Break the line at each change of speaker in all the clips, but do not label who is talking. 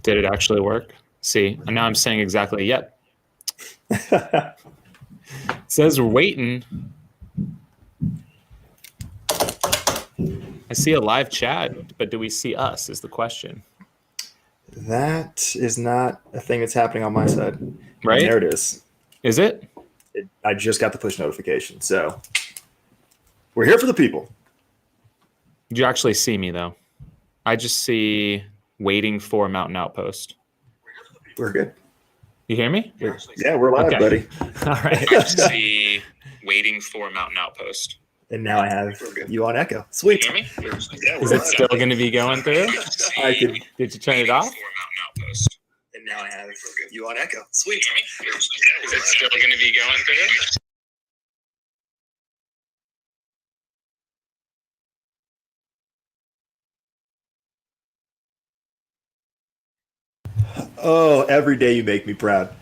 Did it actually work? See, and now I'm saying exactly, yep. It says we're waiting. I see a live chat, but do we see us is the question.
That is not a thing that's happening on my side.
Right?
And there it is.
Is it?
I just got the push notification. So we're here for the people.
Did you actually see me, though? I just see waiting for Mountain Outpost.
We're good.
You hear me?
Yeah, we're live, buddy.
All right. I just see waiting for Mountain Outpost.
And now I have you on Echo. Sweet.
You hear me? Is it still going to be going through? Did you turn it off?
And now I have you on Echo. Sweet.
Is it still going to be going through?
Oh, every day you make me proud.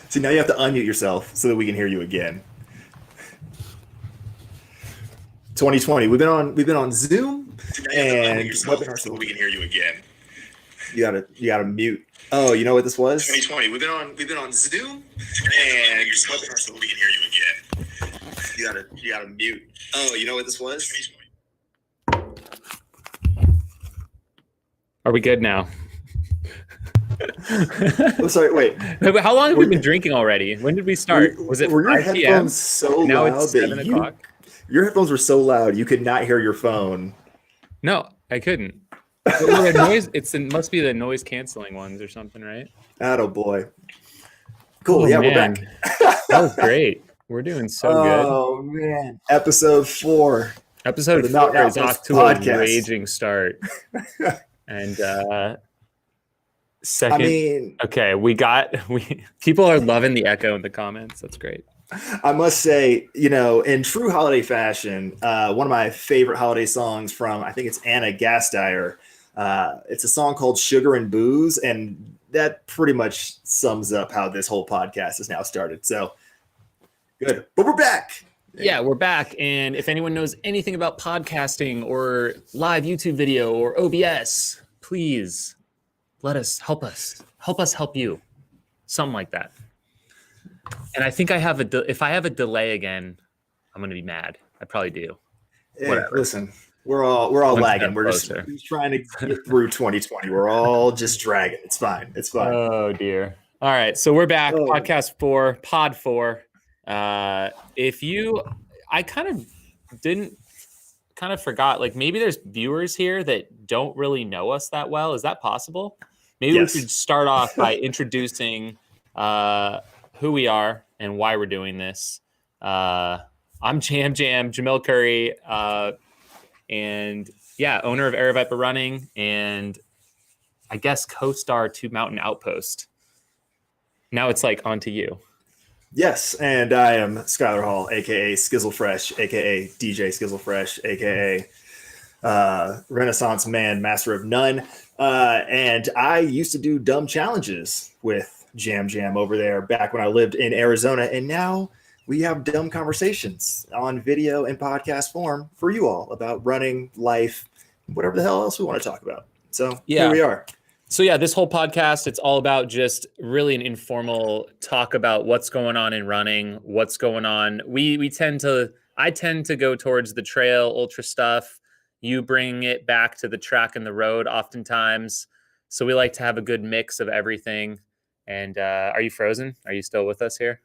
See, now you have to unmute yourself so that we can hear you again. 2020. We've been on Zoom and webinar so we can hear you again. You gotta mute. Oh, you know what this was? 2020. We've been on Zoom and webinar so we can hear you again. You gotta mute. Oh, you know what this was? 2020.
Are we good now?
I'm sorry, wait.
How long have we been drinking already? When did we start? Was it 5 p.m.?
So
now
loud
it's 7 o'clock.
Your headphones were so loud you could not hear your phone.
No, I couldn't. It must be the noise canceling ones or something, right?
Oh boy. Cool.
Oh,
yeah,
man.
We're back.
That was great. We're doing so good.
Oh man. Episode 4.
Episode 4 is off to a raging start. And second, okay, people are loving the echo in the comments. That's great.
I must say, in true holiday fashion, one of my favorite holiday songs from, I think it's Anna Gasteyer. It's a song called Sugar and Booze, and that pretty much sums up how this whole podcast has now started. So good, but we're back.
Yeah, we're back. And if anyone knows anything about podcasting or live YouTube video or OBS, please help us help you. Something like that. And I think if I have a delay again, I'm going to be mad. I probably do.
Hey, listen, we're all lagging. We're just trying to get through 2020. We're all just dragging. It's fine.
Oh dear. All right. So we're back. Podcast 4, pod 4. I kind of forgot, like maybe there's viewers here that don't really know us that well. Is that possible? Maybe we should start off by introducing who we are and why we're doing this. I'm Jamil Curry, and owner of Air Viper Running, and I guess co-star to Mountain Outpost. Now it's like on to you.
Yes, and I am Skylar Hall, aka Skizzle Fresh, aka DJ Skizzle Fresh, aka Renaissance Man, Master of None. And I used to do dumb challenges with Jam over there back when I lived in Arizona, and now we have dumb conversations on video and podcast form for you all about running, life, whatever the hell else we want to talk about. So here we are.
So this whole podcast, it's all about just really an informal talk about what's going on in running, what's going on. I tend to go towards the trail ultra stuff. You bring it back to the track and the road oftentimes. So we like to have a good mix of everything. And are you frozen? Are you still with us here?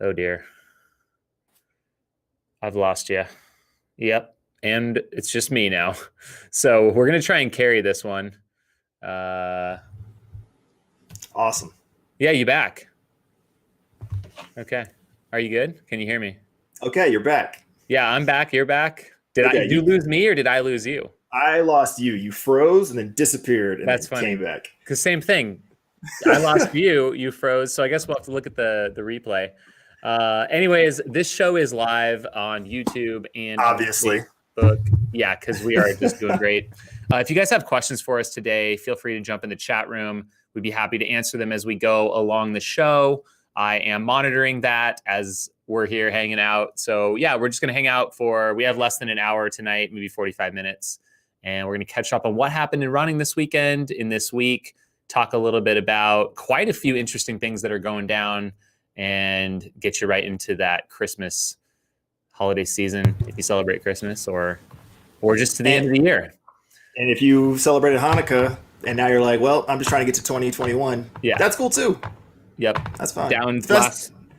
Oh dear. I've lost you. Yep. And it's just me now. So we're going to try and carry this one.
Awesome.
Yeah, you back. Okay. Are you good? Can you hear me?
Okay, you're back.
Yeah, I'm back. You're back. Did you lose me or did I lose you?
I lost you. You froze and then disappeared and
That's
then
funny.
Came back.
Because same thing. I lost you froze. So I guess we'll have to look at the replay. Anyways, this show is live on YouTube and
obviously
Facebook. Yeah, because we are just doing great. If you guys have questions for us today, feel free to jump in the chat room. We'd be happy to answer them as we go along the show. I am monitoring that as we're here hanging out. So yeah, we're just going to hang out we have less than an hour tonight, maybe 45 minutes. And we're going to catch up on what happened in running this weekend, in this week, talk a little bit about quite a few interesting things that are going down, and get you right into that Christmas holiday season if you celebrate Christmas or just to the end of the year.
And if you celebrated Hanukkah and now you're like, well, I'm just trying to get to 2021.
Yeah.
That's cool too.
Yep.
That's fine.
Down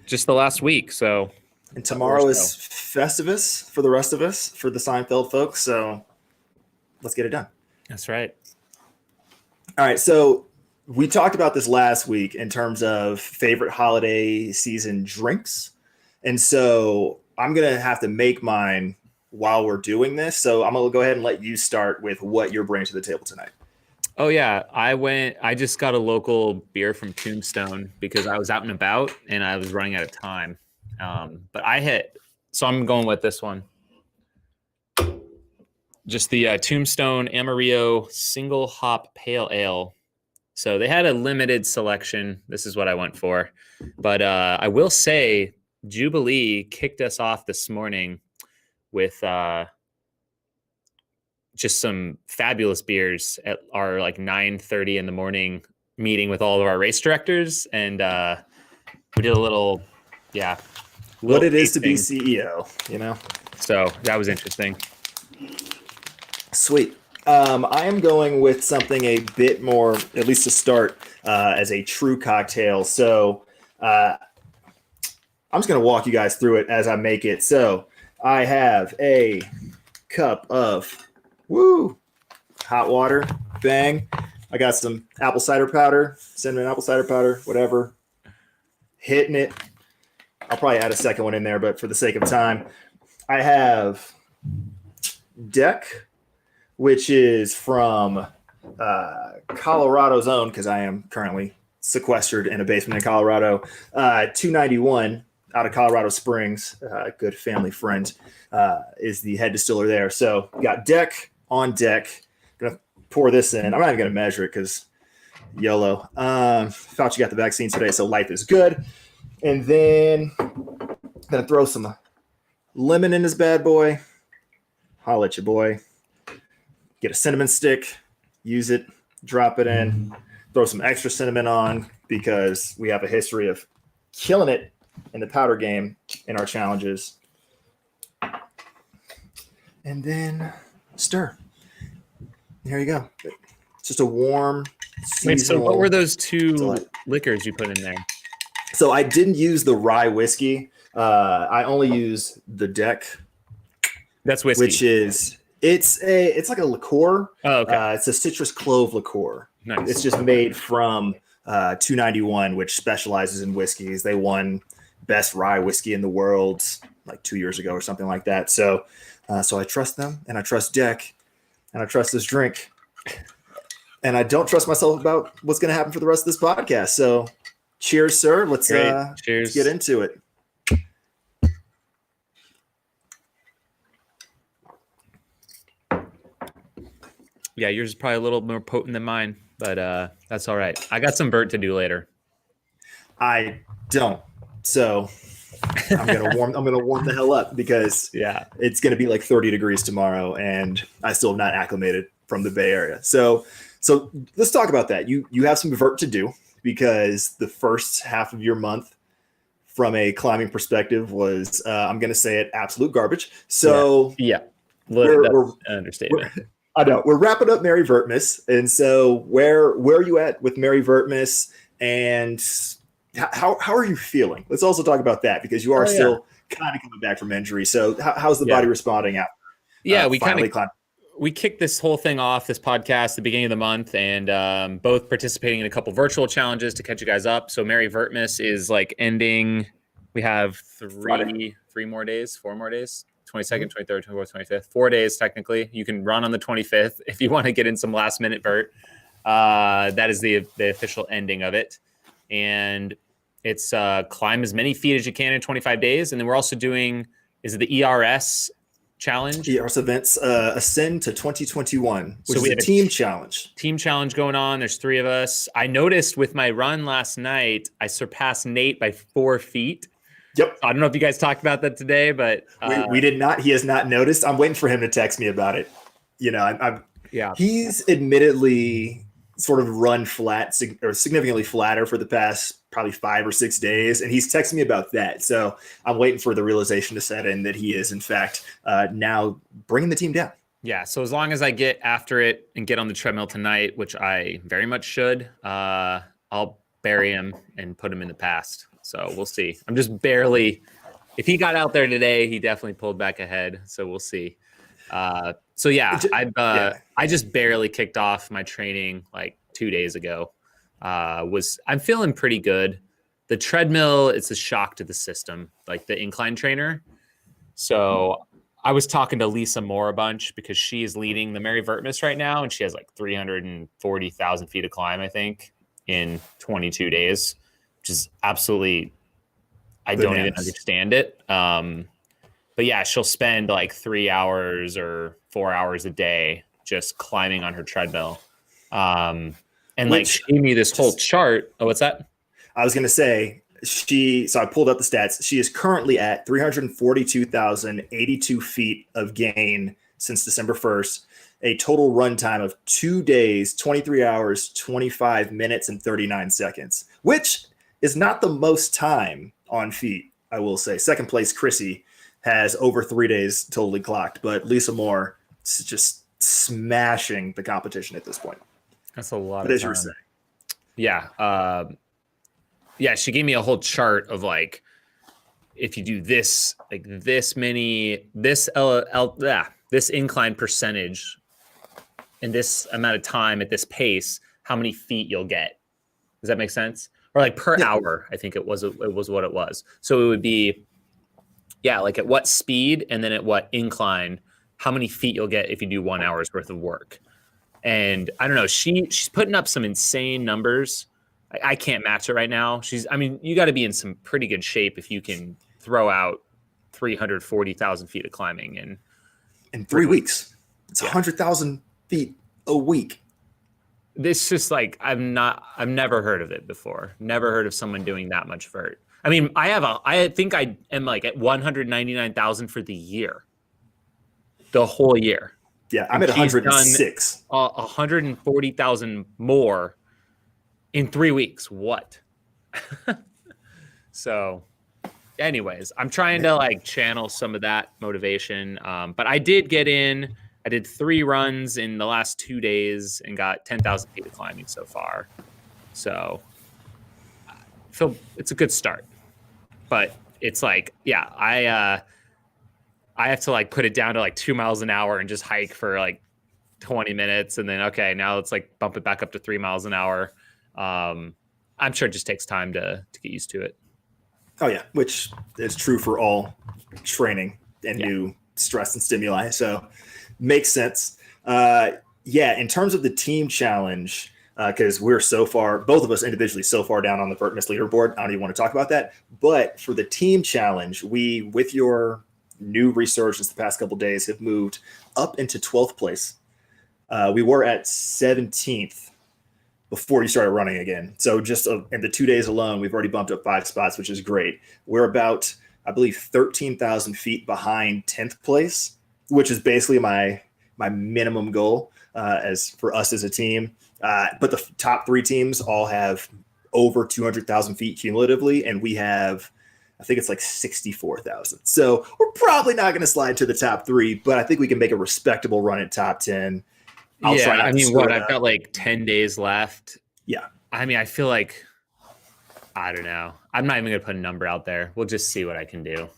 just the last week. So,
and tomorrow is Festivus for the rest of us, for the Seinfeld folks. So let's get it done.
That's right.
All right. So we talked about this last week in terms of favorite holiday season drinks. And so I'm going to have to make mine while we're doing this. So I'm going to go ahead and let you start with what you're bringing to the table tonight.
Oh yeah. I just got a local beer from Tombstone because I was out and about and I was running out of time. But so I'm going with this one. Just the Tombstone Amarillo single hop pale ale. So they had a limited selection. This is what I went for. But I will say Jubilee kicked us off this morning with just some fabulous beers at our like 9:30 in the morning meeting with all of our race directors. And we did a little,
what it is to be CEO, you know?
So that was interesting.
Sweet. I am going with something a bit more, at least to start, as a true cocktail. So I'm just going to walk you guys through it as I make it. So I have a cup of hot water. Bang. I got some apple cider powder, cinnamon apple cider powder, whatever. Hitting it. I'll probably add a second one in there, but for the sake of time, I have Deck, which is from Colorado's own, because I am currently sequestered in a basement in Colorado. 291 out of Colorado Springs, good family friend, is the head distiller there. So got Deck on deck. Gonna pour this in. I'm not even gonna measure it because YOLO. Fauci got the vaccine today, so life is good. And then gonna throw some lemon in this bad boy. Holla at your boy. Get a cinnamon stick, use it, drop it in, throw some extra cinnamon on because we have a history of killing it in the powder game in our challenges. And then stir. There you go. It's just a warm seasonal.
Wait, so what were those two liquors you put in there?
So I didn't use the rye whiskey. I only use the Deck.
That's whiskey.
Which is it's like a liqueur.
Oh, okay.
It's a citrus clove liqueur.
Nice.
It's just made from 291, which specializes in whiskeys. They won best rye whiskey in the world like 2 years ago or something like that. So I trust them, and I trust Deck, and I trust this drink, and I don't trust myself about what's going to happen for the rest of this podcast. So cheers, sir. Let's
cheers.
Get into it.
Yeah, yours is probably a little more potent than mine, but that's all right. I got some vert to do later.
I don't. So I'm gonna warm the hell up because it's gonna be like 30 degrees tomorrow, and I still have not acclimated from the Bay Area. So let's talk about that. You have some vert to do because the first half of your month, from a climbing perspective, was I'm gonna say it, absolute garbage. So
that's an understatement.
I know we're wrapping up Merry Vertmas, and so where are you at with Merry Vertmas, and how are you feeling? Let's also talk about that because you are still kind of coming back from injury. So how's the body responding after?
We kicked this whole thing off, this podcast, at the beginning of the month, and both participating in a couple virtual challenges to catch you guys up. So Merry Vertmas is like ending. We have four more days. 22nd, 23rd, 24th, 25th, 4 days technically. You can run on the 25th if you want to get in some last minute vert. That is the official ending of it. And it's climb as many feet as you can in 25 days. And then we're also doing, is it the ERS challenge?
ERS events, Ascend to 2021, which
so
is a team challenge.
Team challenge going on. There's 3 of us. I noticed with my run last night, I surpassed Nate by 4 feet.
Yep.
I don't know if you guys talked about that today, but
we did not. He has not noticed. I'm waiting for him to text me about it. You know,
Yeah.
He's admittedly sort of run flat or significantly flatter for the past probably 5 or 6 days. And he's texting me about that. So I'm waiting for the realization to set in that he is, in fact, now bringing the team down.
Yeah. So as long as I get after it and get on the treadmill tonight, which I very much should, I'll bury him and put him in the past. So we'll see. I'm just barely, if he got out there today, he definitely pulled back ahead. So we'll see. So yeah, I just barely kicked off my training like 2 days ago. I'm feeling pretty good. The treadmill, it's a shock to the system, like the incline trainer. So I was talking to Lisa Moore a bunch because she is leading the Mary Vertmas right now, and she has like 340,000 feet of climb, I think, in 22 days, which is absolutely, I don't even understand it. But yeah, she'll spend like 3 hours or 4 hours a day just climbing on her treadmill. And like she gave me this whole chart. Oh, what's that?
I was going to say, so I pulled up the stats. She is currently at 342,082 feet of gain since December 1st, a total run time of 2 days, 23 hours, 25 minutes, and 39 seconds, which is not the most time on feet, I will say. Second place, Chrissy, has over 3 days totally clocked, but Lisa Moore is just smashing the competition at this point.
That's a lot
of time. As you were saying.
Yeah. Yeah, she gave me a whole chart of like, if you do this, like this many, this incline percentage in this amount of time at this pace, how many feet you'll get. Does that make sense? Or like per hour, I think it was what it was. So it would be, yeah, like at what speed and then at what incline, how many feet you'll get if you do 1 hour's worth of work. And I don't know, she's putting up some insane numbers. I can't match it right now. You got to be in some pretty good shape if you can throw out 340,000 feet of climbing in
3 weeks. It's 100,000 feet a week.
This just like, I've never heard of it before. Never heard of someone doing that much vert. I mean, I think I am like at 199,000 for the year, the whole year.
Yeah, I'm at 106.
140,000 more in 3 weeks. What? So anyways, I'm trying to like channel some of that motivation. But I did I did 3 runs in the last 2 days and got 10,000 feet of climbing so far. So I feel it's a good start, but it's like, yeah, I have to like put it down to like 2 miles an hour and just hike for like 20 minutes. And then, okay, now let's like bump it back up to 3 miles an hour. I'm sure it just takes time to get used to it.
Oh yeah. Which is true for all training and new stress and stimuli. So makes sense. In terms of the team challenge, because we're so far, both of us individually, so far down on the Vertmas leaderboard. I don't even want to talk about that. But for the team challenge, we, with your new resurgence the past couple of days, have moved up into 12th place. We were at 17th before you started running again. So just in the 2 days alone, we've already bumped up 5 spots, which is great. We're about, I believe, 13,000 feet behind 10th place, which is basically my minimum goal as for us as a team. But the top 3 teams all have over 200,000 feet cumulatively, and we have, I think it's like 64,000. So we're probably not going to slide to the top 3, but I think we can make a respectable run at top 10.
I've got like 10 days left.
Yeah.
I mean, I feel like, I don't know. I'm not even going to put a number out there. We'll just see what I can do.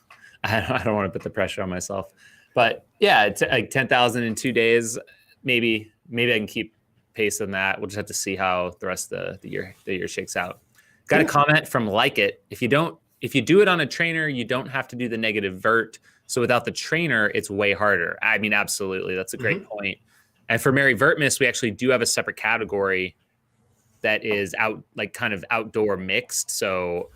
I don't want to put the pressure on myself. But yeah, it's like 10,000 in 2 days. Maybe I can keep pace on that. We'll just have to see how the rest of the year shakes out. Got a comment from Like It. If you do it on a trainer, you don't have to do the negative vert. So without the trainer, it's way harder. I mean, absolutely. That's a great point. And for Mary Vertmas, we actually do have a separate category that is kind of outdoor mixed. So,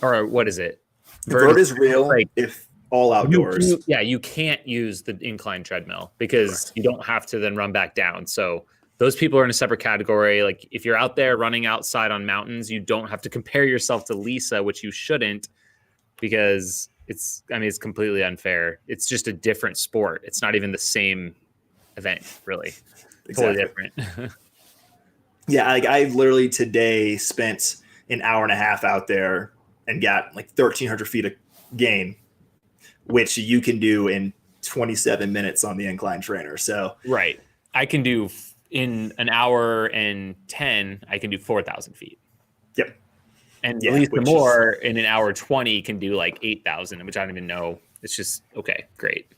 or what is it?
Vert is real, like, if all outdoors.
You can't use the incline treadmill because you don't have to then run back down. So those people are in a separate category. Like if you're out there running outside on mountains, you don't have to compare yourself to Lisa, which you shouldn't, because it's completely unfair. It's just a different sport. It's not even the same event, really.
Exactly.
Totally different.
Yeah, like I literally today spent an hour and a half out there and got like 1,300 feet of gain, which you can do in 27 minutes on the incline trainer. So
Right. I can do in an hour and 10, I can do 4,000 feet.
yep.
And
Yeah,
Lisa
which
Moore in an hour 20 can do like 8,000, which I don't even know. It's just, okay, great.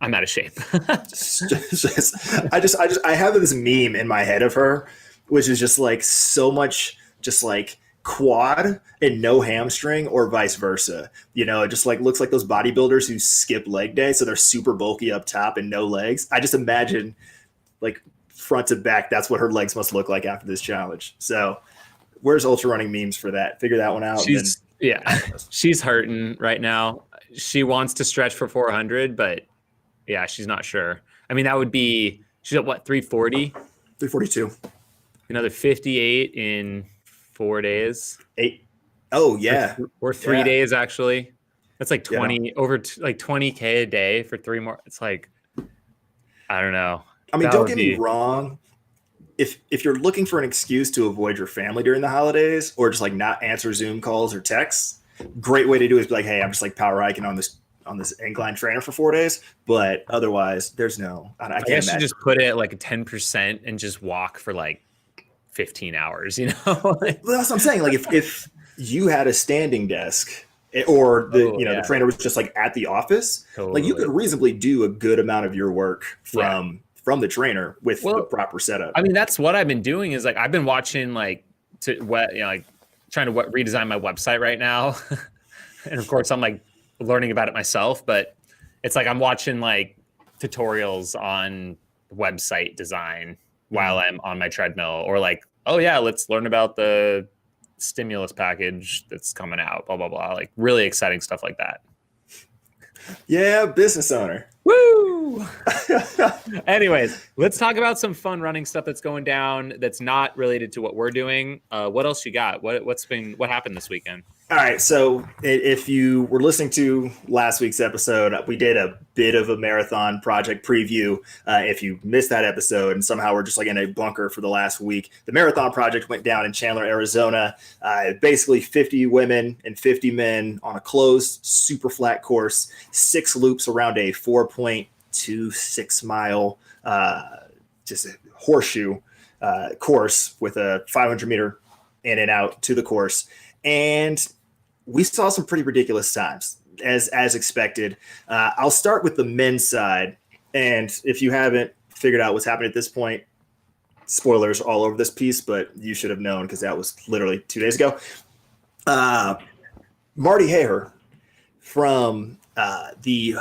I'm out of shape.
I have this meme in my head of her, which is just like so much, just like quad and no hamstring, or vice versa. You know, it just like looks like those bodybuilders who skip leg day, so they're super bulky up top and no legs. I just imagine like front to back, that's what her legs must look like after this challenge. So, where's ultra running memes for that? Figure that one out.
She's hurting right now. She wants to stretch for 400, but yeah, she's not sure. I mean, that would be, she's at what, 340?
342.
Another 58 in 4 days.
8. Oh, yeah.
Or 3 days, actually. That's like 20, like 20K a day for 3 more. It's like, I don't know.
I mean, don't get me wrong. If you're looking for an excuse to avoid your family during the holidays, or just like not answer Zoom calls or texts, great way to do it is be like, hey, I'm just like power hiking on this incline trainer for 4 days. But otherwise, there's no. I can't
guess
imagine.
You just put it at like a 10% and just walk for like 15 hours. You know,
well, that's what I'm saying. Like if you had a standing desk, or the trainer was just like at the office, like you could reasonably do a good amount of your work from the trainer with the proper setup.
I mean, that's what I've been doing is like, I've been watching like like trying to redesign my website right now. And of course I'm like learning about it myself, but it's like, I'm watching like tutorials on website design while I'm on my treadmill, or like, oh yeah, let's learn about the stimulus package that's coming out, blah, blah, blah. Like really exciting stuff like that.
Yeah. Business owner.
Woo! Anyways, let's talk about some fun running stuff that's going down that's not related to what we're doing. What else you got? What happened this weekend?
All right. So if you were listening to last week's episode, we did a bit of a marathon project preview. If you missed that episode and somehow we're just like in a bunker for the last week, the marathon project went down in Chandler, Arizona. Basically 50 women and 50 men on a closed, super flat course, 6 loops around a 4.26 mile, just a horseshoe course with a 500 meter in and out to the course. And we saw some pretty ridiculous times, as expected. I'll start with the men's side. And if you haven't figured out what's happening at this point, spoilers all over this piece, but you should have known because that was literally 2 days ago. Marty Haher from the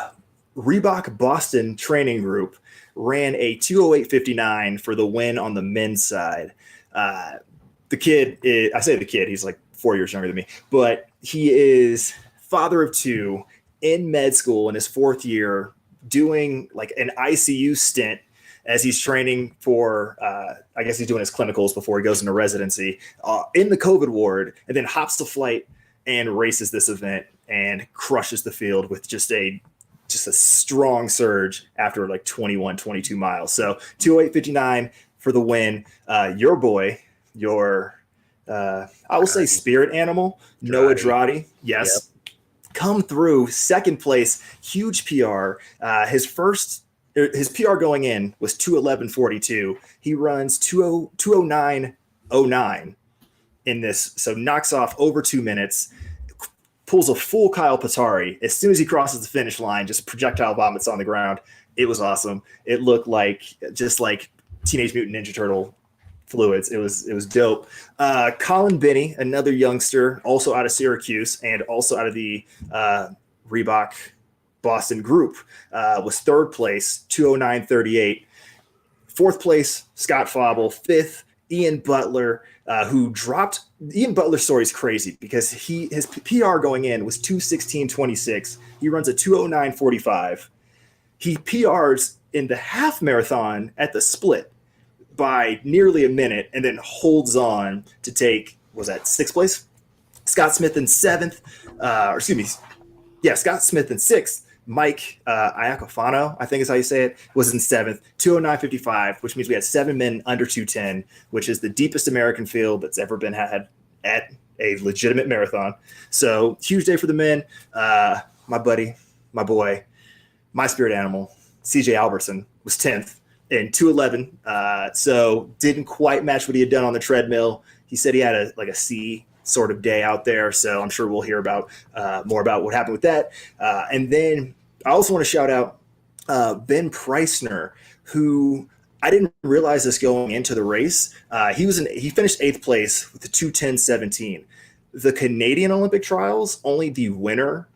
Reebok Boston training group ran a 2:08:59 for the win on the men's side. The kid, he's like 4 years younger than me, but he is father of 2 in med school in his 4th year, doing like an ICU stint as he's training for, I guess he's doing his clinicals before he goes into residency in the COVID ward, and then hops the flight and races this event and crushes the field with just a strong surge after like 21, 22 miles. So 2:08:59 for the win. Your boy, I will say spirit animal, Noah Droddy. Yes. Yep. Come through second place, huge PR. His PR going in was 2:11:42. He runs 2:09:09 in this. So knocks off over 2 minutes, pulls a full Kyle Patari. As soon as he crosses the finish line, just projectile vomits on the ground. It was awesome. It looked like just like Teenage Mutant Ninja Turtle fluids. It was dope. Colin Binney, another youngster, also out of Syracuse and also out of the Reebok Boston group, was 3rd place, 2:09:38. 4th place, Scott Fauble. 5th, Ian Butler, who dropped. Ian Butler's story is crazy because his PR going in was 2:16:26. He runs a 2:09:45. He PRs in the half marathon at the split by nearly a minute, and then holds on to take, was that 6th place? Scott Smith in 7th, Scott Smith in 6th, Mike Iacofano, I think is how you say it, was in seventh, 209.55, which means we had 7 men under 210, which is the deepest American field that's ever been had at a legitimate marathon. So huge day for the men. My buddy, my boy, my spirit animal, CJ Albertson, was 10th in 211. So didn't quite match what he had done on the treadmill. He said he had a C sort of day out there. So I'm sure we'll hear about more about what happened with that. And then I also want to shout out Ben Preissner, who I didn't realize this going into the race. He finished 8th place with the 2:10.17. The Canadian Olympic trials, only the winner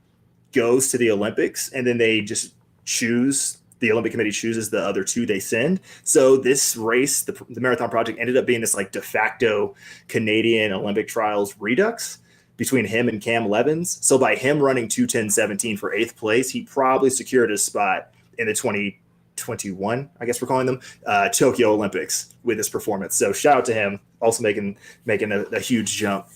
goes to the Olympics, and then they just choose. The Olympic Committee chooses the other 2 they send. So this race, the Marathon Project, ended up being this like de facto Canadian Olympic trials redux between him and Cam Levins. So by him running 2:10.17 for 8th place, he probably secured his spot in the 2021, I guess we're calling them, Tokyo Olympics with this performance. So shout out to him, also making a huge jump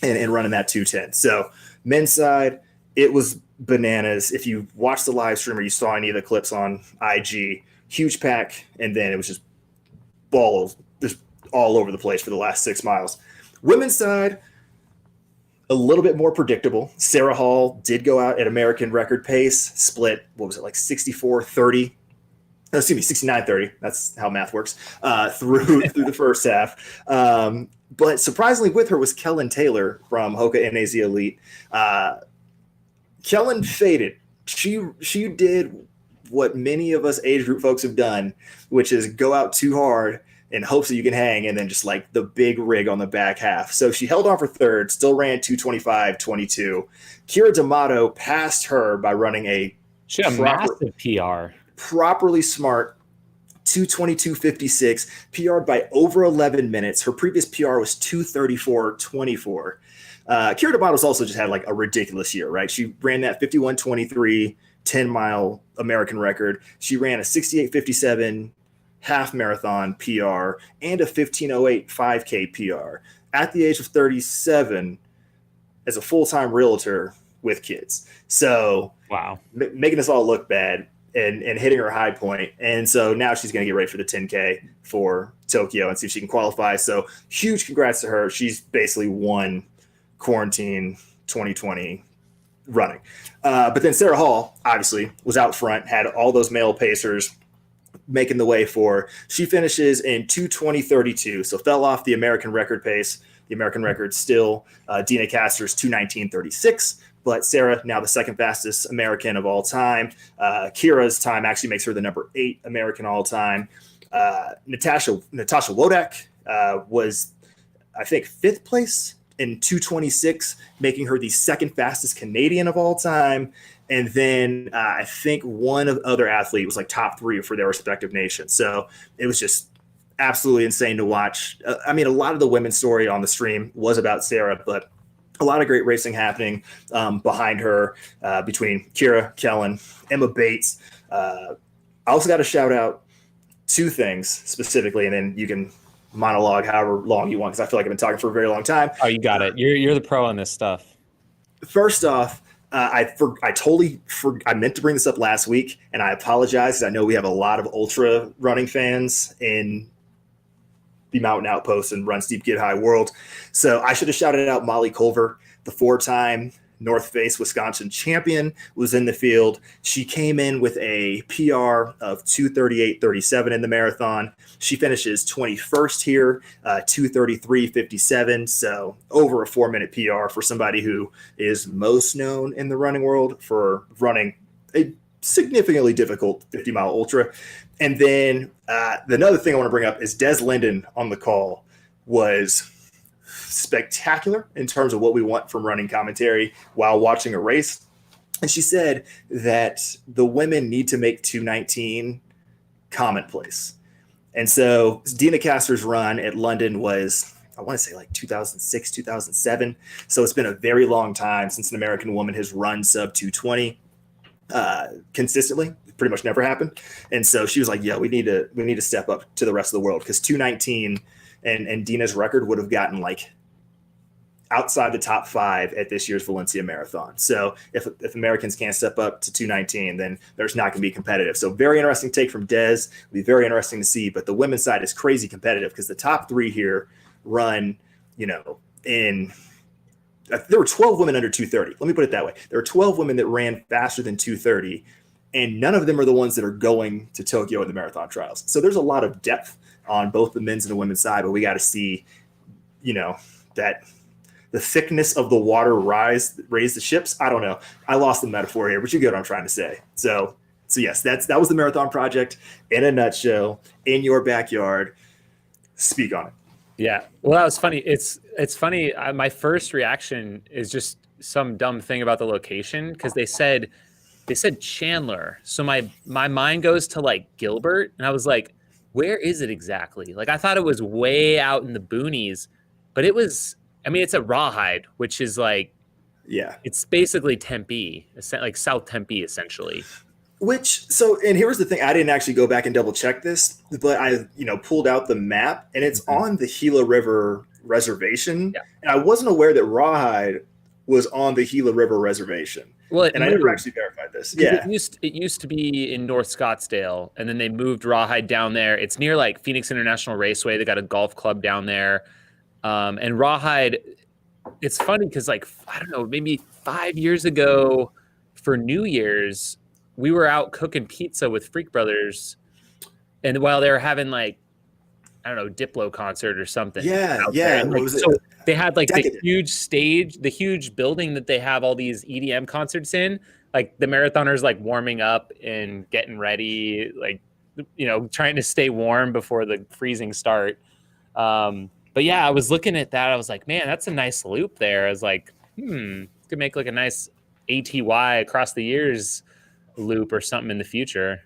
and running that 2:10. So men's side, it was bananas. If you watched the live stream or you saw any of the clips on IG, huge pack, and then it was just balls just all over the place for the last 6 miles. Women's side, a little bit more predictable. Sarah Hall did go out at American record pace, split, what was it, like 64-30? No, excuse me, 69-30. That's how math works, through the first half. But surprisingly with her was Kellen Taylor from Hoka NAZ Elite. Kellen faded. She did what many of us age group folks have done, which is go out too hard in hopes that you can hang, and then just like the big rig on the back half. So she held on for third, still ran 2:25.22. Kira D'Amato passed her by running
she had a massive PR. Properly
smart 2:22.56, PR'd by over 11 minutes. Her previous PR was 2:34.24. Kira D'Amato's also just had like a ridiculous year, right? She ran that 51:23 10-mile American record. She ran a 68:57 half marathon PR and a 15:08 5K PR at the age of 37 as a full-time realtor with kids. So
wow,
making us all look bad and hitting her high point. And so now she's going to get ready for the 10K for Tokyo and see if she can qualify. So huge congrats to her. She's basically won quarantine 2020 running. But then Sarah Hall obviously was out front, had all those male pacers making the way for. She finishes in 2:20.32, so fell off the American record pace. The American record still Dina Castor's 2:19.36, but Sarah now the second fastest American of all time. Kira's time actually makes her the number 8 American all time. Natasha Wodak was, I think, 5th place in 2:26, making her the second fastest Canadian of all time. And then I think one of other athlete was like top 3 for their respective nations. So it was just absolutely insane to watch. I mean, a lot of the women's story on the stream was about Sarah, but a lot of great racing happening behind her between Kira, Kellen, Emma Bates. I also got to shout out 2 things specifically, and then you can monologue however long you want, because I feel like I've been talking for a very long time.
Oh, you got it. You're the pro on this stuff.
First off, I meant to bring this up last week, and I apologize because I know we have a lot of ultra running fans in the Mountain Outpost and Run Steep Get High world. So I should have shouted out Molly Culver, the 4-time North Face Wisconsin champion, was in the field. She came in with a PR of 2:38.37 in the marathon. She finishes 21st here, 2:33.57. So over a 4-minute PR for somebody who is most known in the running world for running a significantly difficult 50-mile ultra. And then another thing I want to bring up is Des Linden on the call was spectacular in terms of what we want from running commentary while watching a race. And she said that the women need to make 2:19 commonplace. And so Dina Castor's run at London was, I want to say like 2006, 2007. So it's been a very long time since an American woman has run sub 2:20 consistently. Pretty much never happened. And so she was like, yeah, we need to step up to the rest of the world, because 2:19 and Dina's record would have gotten like outside the top 5 at this year's Valencia Marathon. So if Americans can't step up to 219, then there's not going to be competitive. So very interesting take from Des. It'll be very interesting to see. But the women's side is crazy competitive because the top 3 here run, there were 12 women under 230. Let me put it that way. There were 12 women that ran faster than 230, and none of them are the ones that are going to Tokyo in the marathon trials. So there's a lot of depth on both the men's and the women's side, but we got to see, that the thickness of the water raise the ships. I don't know. I lost the metaphor here, but you get what I'm trying to say. So yes, that was the marathon project in a nutshell, in your backyard. Speak on it.
Yeah. Well, that was funny. It's funny. My first reaction is just some dumb thing about the location because they said Chandler. So my mind goes to like Gilbert, and I was like, where is it exactly? Like I thought it was way out in the boonies, but it was. I mean, it's at Rawhide, which is like, it's basically Tempe, like South Tempe, essentially.
And here's the thing: I didn't actually go back and double check this, but I, pulled out the map, and it's on the Gila River Reservation, and I wasn't aware that Rawhide was on the Gila River Reservation.
Well,
I never actually verified this. Yeah,
it used to be in North Scottsdale, and then they moved Rawhide down there. It's near like Phoenix International Raceway. They got a golf club down there. And Rawhide, it's funny because like, I don't know, maybe 5 years ago for New Year's, we were out cooking pizza with Freak Brothers. And while they were having like, I don't know, Diplo concert or something.
Yeah.
Like, so they had like the huge stage, the huge building that they have all these EDM concerts in. Like the marathoners like warming up and getting ready, like, trying to stay warm before the freezing start. But yeah, I was looking at that. I was like, man, that's a nice loop there. I was like, could make like a nice ATY across the years loop or something in the future.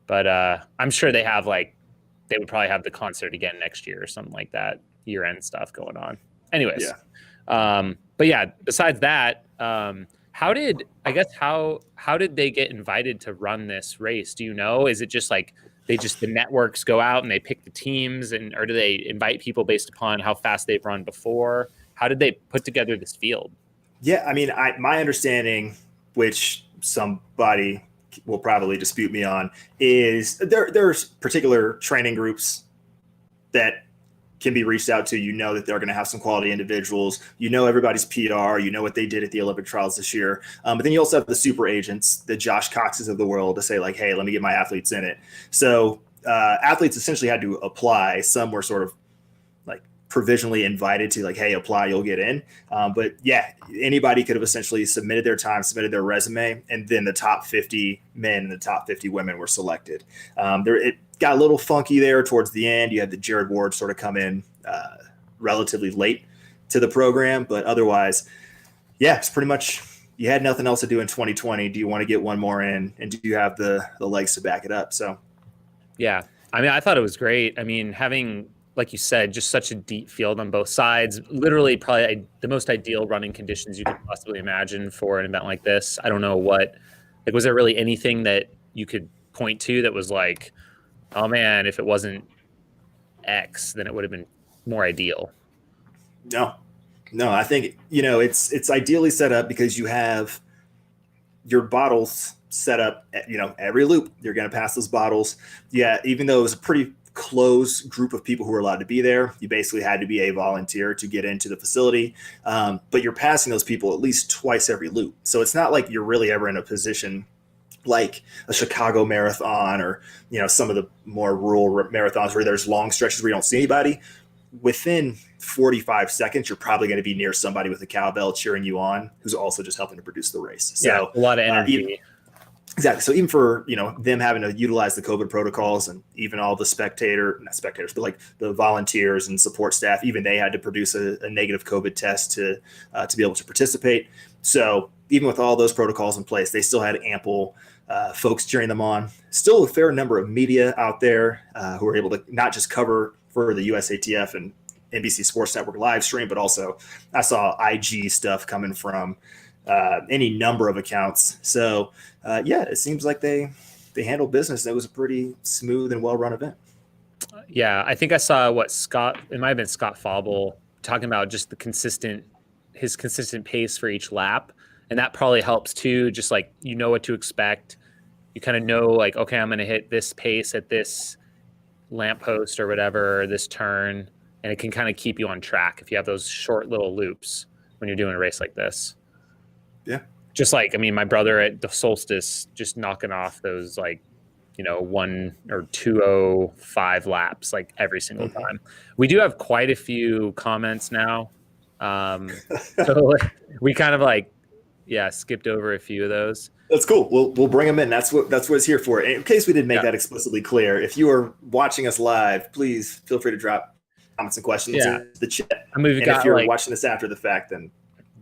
But I'm sure they would probably have the concert again next year or something like that, year-end stuff going on. Anyways, but yeah, besides that, how did they get invited to run this race? Do you know? Is it just like the networks go out and they pick the teams, or do they invite people based upon how fast they've run before? How did they put together this field?
Yeah, I mean, my understanding, which somebody will probably dispute me on, is there's particular training groups that can be reached out to. That they're going to have some quality individuals. Everybody's PR. What they did at the Olympic trials this year. But then you also have the super agents, the Josh Coxes of the world, to say like, hey, let me get my athletes in it. So athletes essentially had to apply. Some were sort of like provisionally invited to like, hey, apply, you'll get in. But yeah, anybody could have essentially submitted their time, submitted their resume, and then the top 50 men and the top 50 women were selected. It got a little funky there towards the end. You had the Jared Ward sort of come in relatively late to the program, but otherwise, yeah, it's pretty much you had nothing else to do in 2020. Do you want to get one more in, and do you have the legs to back it up? So,
yeah, I mean, I thought it was great. I mean, having, like you said, just such a deep field on both sides, literally probably the most ideal running conditions you could possibly imagine for an event like this. I don't know was there really anything that you could point to that was like, oh man, if it wasn't X, then it would have been more ideal?
No, I think, it's ideally set up because you have your bottles set up at, every loop. You're going to pass those bottles. Yeah. Even though it was a pretty close group of people who were allowed to be there, you basically had to be a volunteer to get into the facility. But you're passing those people at least twice every loop. So it's not like you're really ever in a position like a Chicago marathon or, some of the more rural marathons where there's long stretches where you don't see anybody. Within 45 seconds, you're probably going to be near somebody with a cowbell cheering you on, who's also just helping to produce the race. So
a lot of energy.
Exactly. So even for, them having to utilize the COVID protocols, and even all the not spectators, but like the volunteers and support staff, even they had to produce a negative COVID test to be able to participate. So even with all those protocols in place, they still had ample folks cheering them on. Still a fair number of media out there who were able to not just cover for the USATF and NBC Sports Network live stream, but also I saw IG stuff coming from any number of accounts. So it seems like they handled business. It was a pretty smooth and well-run event.
Yeah, I think I saw it might have been Scott Fauble talking about just the consistent his consistent pace for each lap. And that probably helps too. Just like, you know what to expect. You kind of know like, okay, I'm going to hit this pace at this lamppost or whatever, or this turn. And it can kind of keep you on track if you have those short little loops when you're doing a race like this.
Yeah.
Just like, I mean, my brother at the Solstice just knocking off those like, 1 or 2:05 laps like every single time. We do have quite a few comments now. So we kind of like, skipped over a few of those.
That's cool. We'll bring them in. That's what it's here for. In case we didn't make that explicitly clear, if you are watching us live, please feel free to drop comments and questions in the chat.
I mean,
if you're watching this after the fact, then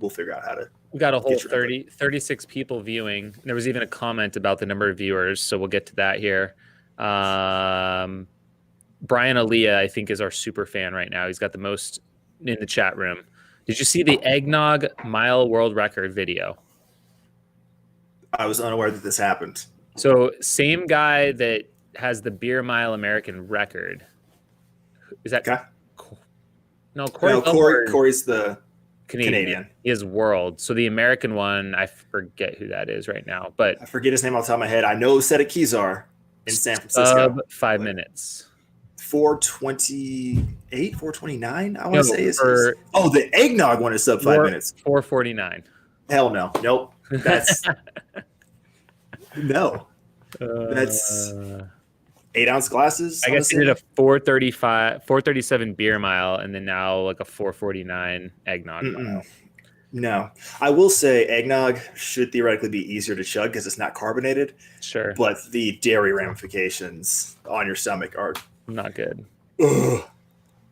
we'll figure out how to.
We got a whole 36 people viewing. There was even a comment about the number of viewers, so we'll get to that here. Brian Aaliyah, I think, is our super fan right now. He's got the most in the chat room. Did you see the eggnog mile world record video?
I was unaware that this happened.
So same guy that has the beer mile American record. Is that
okay?
No,
Corey's the Canadian.
He is world. So the American one, I forget who that is right now, but
I forget his name off the top of my head. I know Cedric Kezar in San Francisco.
5 minutes.
4:28, 4:29. I want to say is.
Oh,
the eggnog one is sub 5 minutes.
4:49.
Hell no. Nope. That's no. That's 8-ounce glasses.
I guess he did a 4:37 beer mile, and then now like a 4:49 eggnog mile.
No, I will say eggnog should theoretically be easier to chug because it's not carbonated.
Sure,
but the dairy ramifications on your stomach are
not good.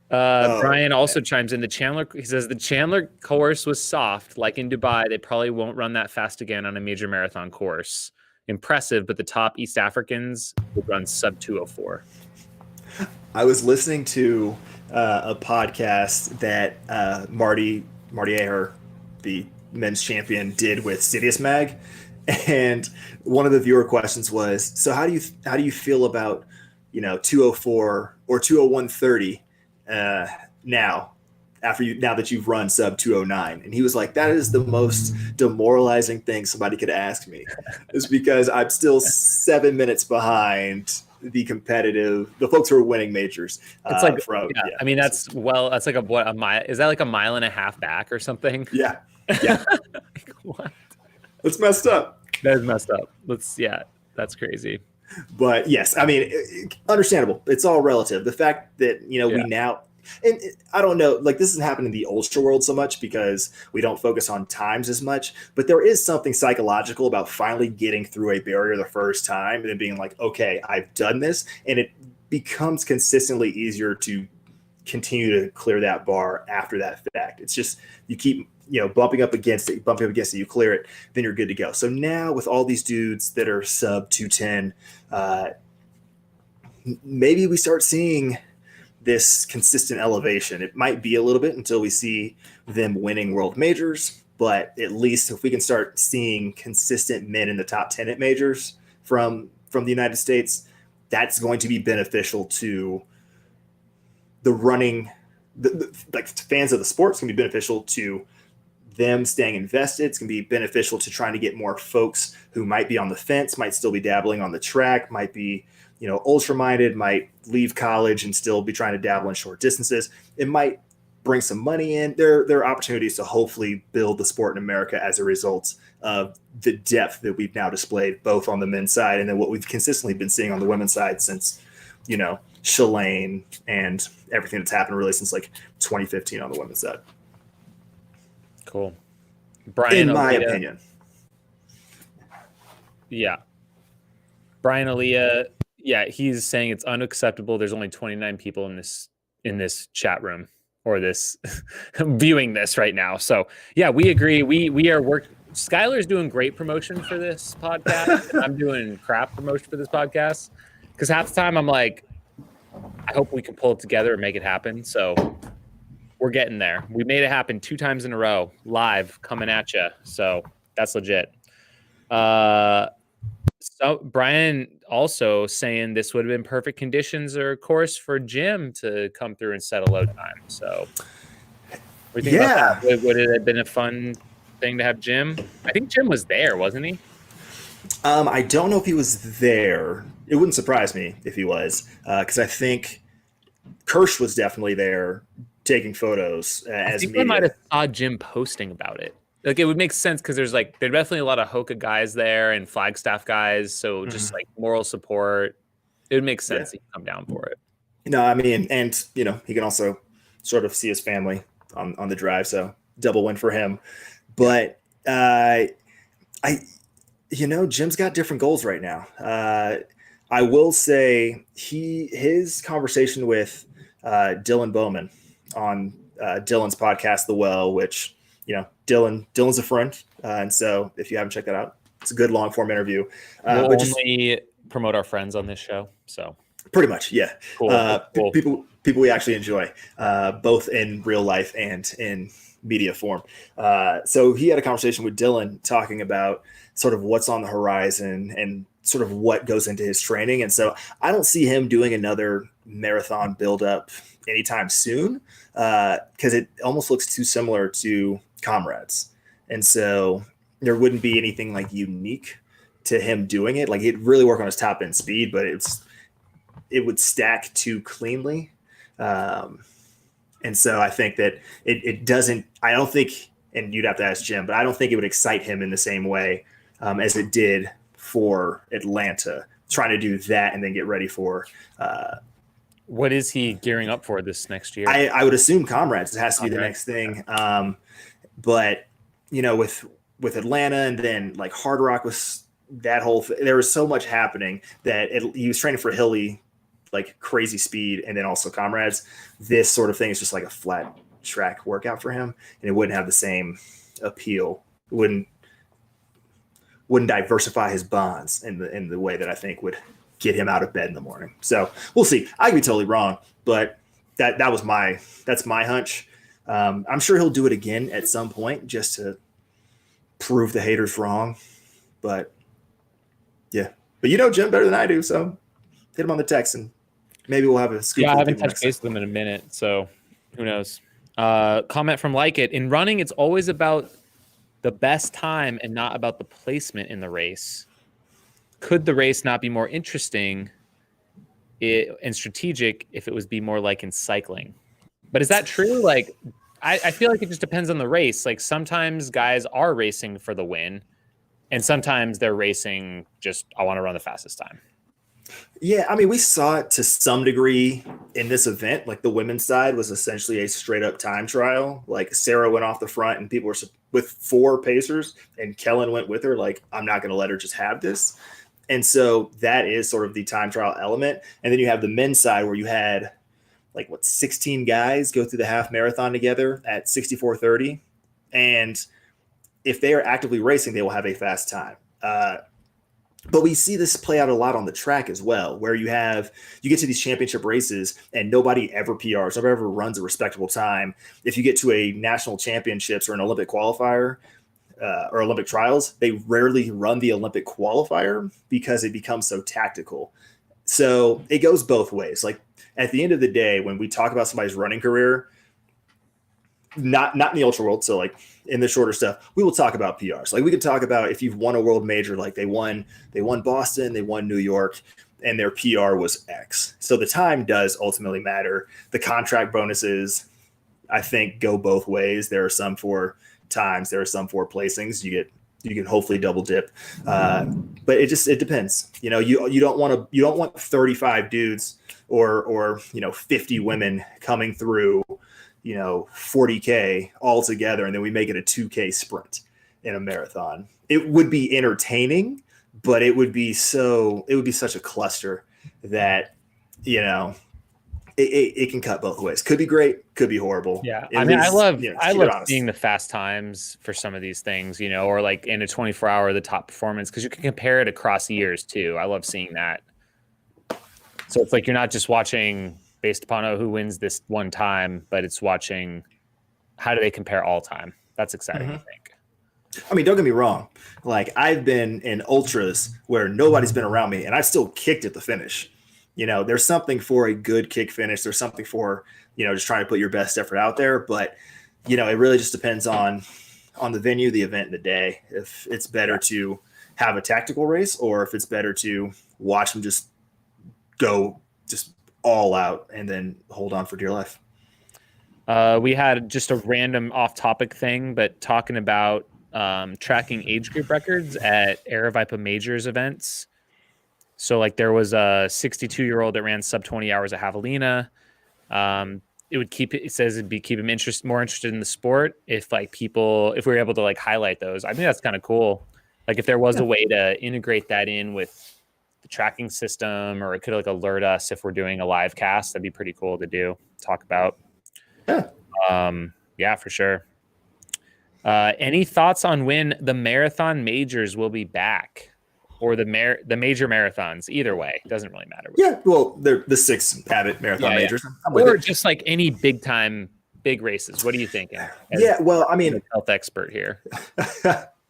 Brian also chimes in. He says the Chandler course was soft, like in Dubai. They probably won't run that fast again on a major marathon course. Impressive, but the top East Africans would run sub 2:04.
I was listening to a podcast that Marty Aher, the men's champion, did with Sidious Mag, and one of the viewer questions was, so how do you feel about 2:04 or 2:01:30 now that you've run sub 2:09? And he was like, that is the most demoralizing thing somebody could ask me, is because I'm still 7 minutes behind the folks who are winning majors.
It's like, I mean, that's like a mile. Is that like a mile and a half back or something?
Yeah.
Like, what?
That's messed up.
That is messed up. That's crazy.
But yes, I mean, understandable. It's all relative. The fact that, we now, and I don't know, like this doesn't happen in the ultra world so much because we don't focus on times as much, but there is something psychological about finally getting through a barrier the first time and then being like, okay, I've done this. And it becomes consistently easier to continue to clear that bar after that fact. It's just, you keep, bumping up against it, you clear it, then you're good to go. So now with all these dudes that are sub 210, maybe we start seeing this consistent elevation. It might be a little bit until we see them winning world majors, but at least if we can start seeing consistent men in the top 10 at majors from the United States, that's going to be beneficial to the running, like fans of the sport. It's going to be beneficial to them staying invested. It's going to be beneficial to trying to get more folks who might be on the fence, might still be dabbling on the track, might be ultra minded, might leave college and still be trying to dabble in short distances. It might bring some money in. There are opportunities to hopefully build the sport in America as a result of the depth that we've now displayed, both on the men's side and then what we've consistently been seeing on the women's side since, Shalane and everything that's happened really since like 2015 on the women's side.
Cool. Brian,
in my opinion.
Yeah. Brian Aaliyah, he's saying it's unacceptable. There's only 29 people in this chat room or this viewing this right now. So we agree. We are Skylar's doing great promotion for this podcast. And I'm doing crap promotion for this podcast because half the time I'm like, I hope we can pull it together and make it happen. So we're getting there. We made it happen 2 times in a row, live, coming at you. So that's legit. So Brian also saying this would have been perfect conditions or course for Jim to come through and set a load time. So What do you think about
Yeah.
that? Would it have been a fun thing to have Jim? I think Jim was there, wasn't he?
I don't know if he was there. It wouldn't surprise me if he was, because I think Kirsch was definitely there taking photos
I
as
think I might
media.
have saw Jim posting about it. Like it would make sense because there's definitely a lot of Hoka guys there and Flagstaff guys. So just
Mhm.
like moral support, it would make
Yeah.
sense to come down for it.
No, I mean, and he can also sort of see his family on the drive, so double win for him.
Yeah.
But I Jim's got different goals right now. I will say his conversation with Dylan Bowman on Dylan's podcast, The Well, which Dylan's a friend, and so if you haven't checked that out, it's a good long form interview.
We'll
But just
only promote our friends on this show. So
pretty much, yeah.
cool. Cool.
People we actually enjoy, both in real life and in media form. So he had a conversation with Dylan talking about sort of what's on the horizon and sort of what goes into his training. And so I don't see him doing another marathon buildup anytime soon, because it almost looks too similar to Comrades. And so there wouldn't be anything like unique to him doing it. Like he'd really work on his top end speed, but it would stack too cleanly. And so I think that it doesn't, I don't think, and you'd have to ask Jim, but I don't think it would excite him in the same way as it did for Atlanta, trying to do that and then get ready for.
What is he gearing up for this next year?
I would assume Comrades has to be the next thing. But, with Atlanta and then like Hard Rock was that whole thing, there was so much happening that he was training for Hilly, like crazy speed, and then also Comrades. This sort of thing is just like a flat track workout for him, and it wouldn't have the same appeal. It wouldn't diversify his bonds in the way that I think would get him out of bed in the morning. So we'll see. I could be totally wrong, but that's my hunch. I'm sure he'll do it again at some point just to prove the haters wrong. But yeah, but Jim better than I do, so hit him on the text and maybe we'll have a scoop.
Yeah, I haven't touched base with them in a minute, so who knows? Comment from Like It. In running, it's always about the best time and not about the placement in the race. Could the race not be more interesting and strategic if it was be more like in cycling? But is that true? Like, I feel like it just depends on the race. Like sometimes guys are racing for the win, and sometimes they're racing just, I want to run the fastest time.
Yeah, I mean, we saw it to some degree in this event. Like the women's side was essentially a straight up time trial. Like Sarah went off the front and people were with 4 pacers and Kellen went with her. Like, I'm not going to let her just have this. And so that is sort of the time trial element. And then you have the men's side where you had 16 guys go through the half marathon together at 64:30. And if they are actively racing, they will have a fast time. But we see this play out a lot on the track as well, where you get to these championship races and nobody ever PRs, nobody ever runs a respectable time. If you get to a national championships or an Olympic qualifier or Olympic trials, they rarely run the Olympic qualifier because it becomes so tactical. So it goes both ways. Like at the end of the day, when we talk about somebody's running career, not in the ultra world, so like in the shorter stuff, we will talk about PRs. Like we could talk about if you've won a world major, like they won Boston, they won New York, and their PR was X. So the time does ultimately matter. The contract bonuses, I think, go both ways. There are some for times, there are some for placings. You can hopefully double dip, but it depends. You don't want 35 dudes or 50 women coming through 40K all together, and then we make it a 2K sprint in a marathon. It would be entertaining, but it would be such a cluster that it can cut both ways. Could be great, could be horrible.
Yeah,
I
love seeing the fast times for some of these things, or like in a 24-hour the top performance, because you can compare it across years too. I love seeing that. So it's like you're not just watching based upon who wins this one time, but it's watching how do they compare all time. That's exciting, I think.
I mean, don't get me wrong. Like I've been in ultras where nobody's been around me and I still kicked at the finish. There's something for a good kick finish. There's something for, just trying to put your best effort out there. But it really just depends on the venue, the event, and the day. If it's better to have a tactical race, or if it's better to watch them just go just all out and then hold on for dear life.
We had just a random off-topic thing, but talking about tracking age group records at Aravaipa Majors events. So like there was a 62-year-old that ran sub 20 hours at Javelina. It says it'd keep him more interested in the sport if we were able to like highlight those. I think that's kind of cool. Like if there was a way to integrate that in with the tracking system, or it could like alert us if we're doing a live cast, that'd be pretty cool to talk about. Yeah, for sure. Any thoughts on when the marathon majors will be back? Or the major marathons, either way, doesn't really matter.
Yeah, well, they're the 6 Abbott marathon majors.
Or just like any big races. What are you thinking?
Well, I mean,
health expert here.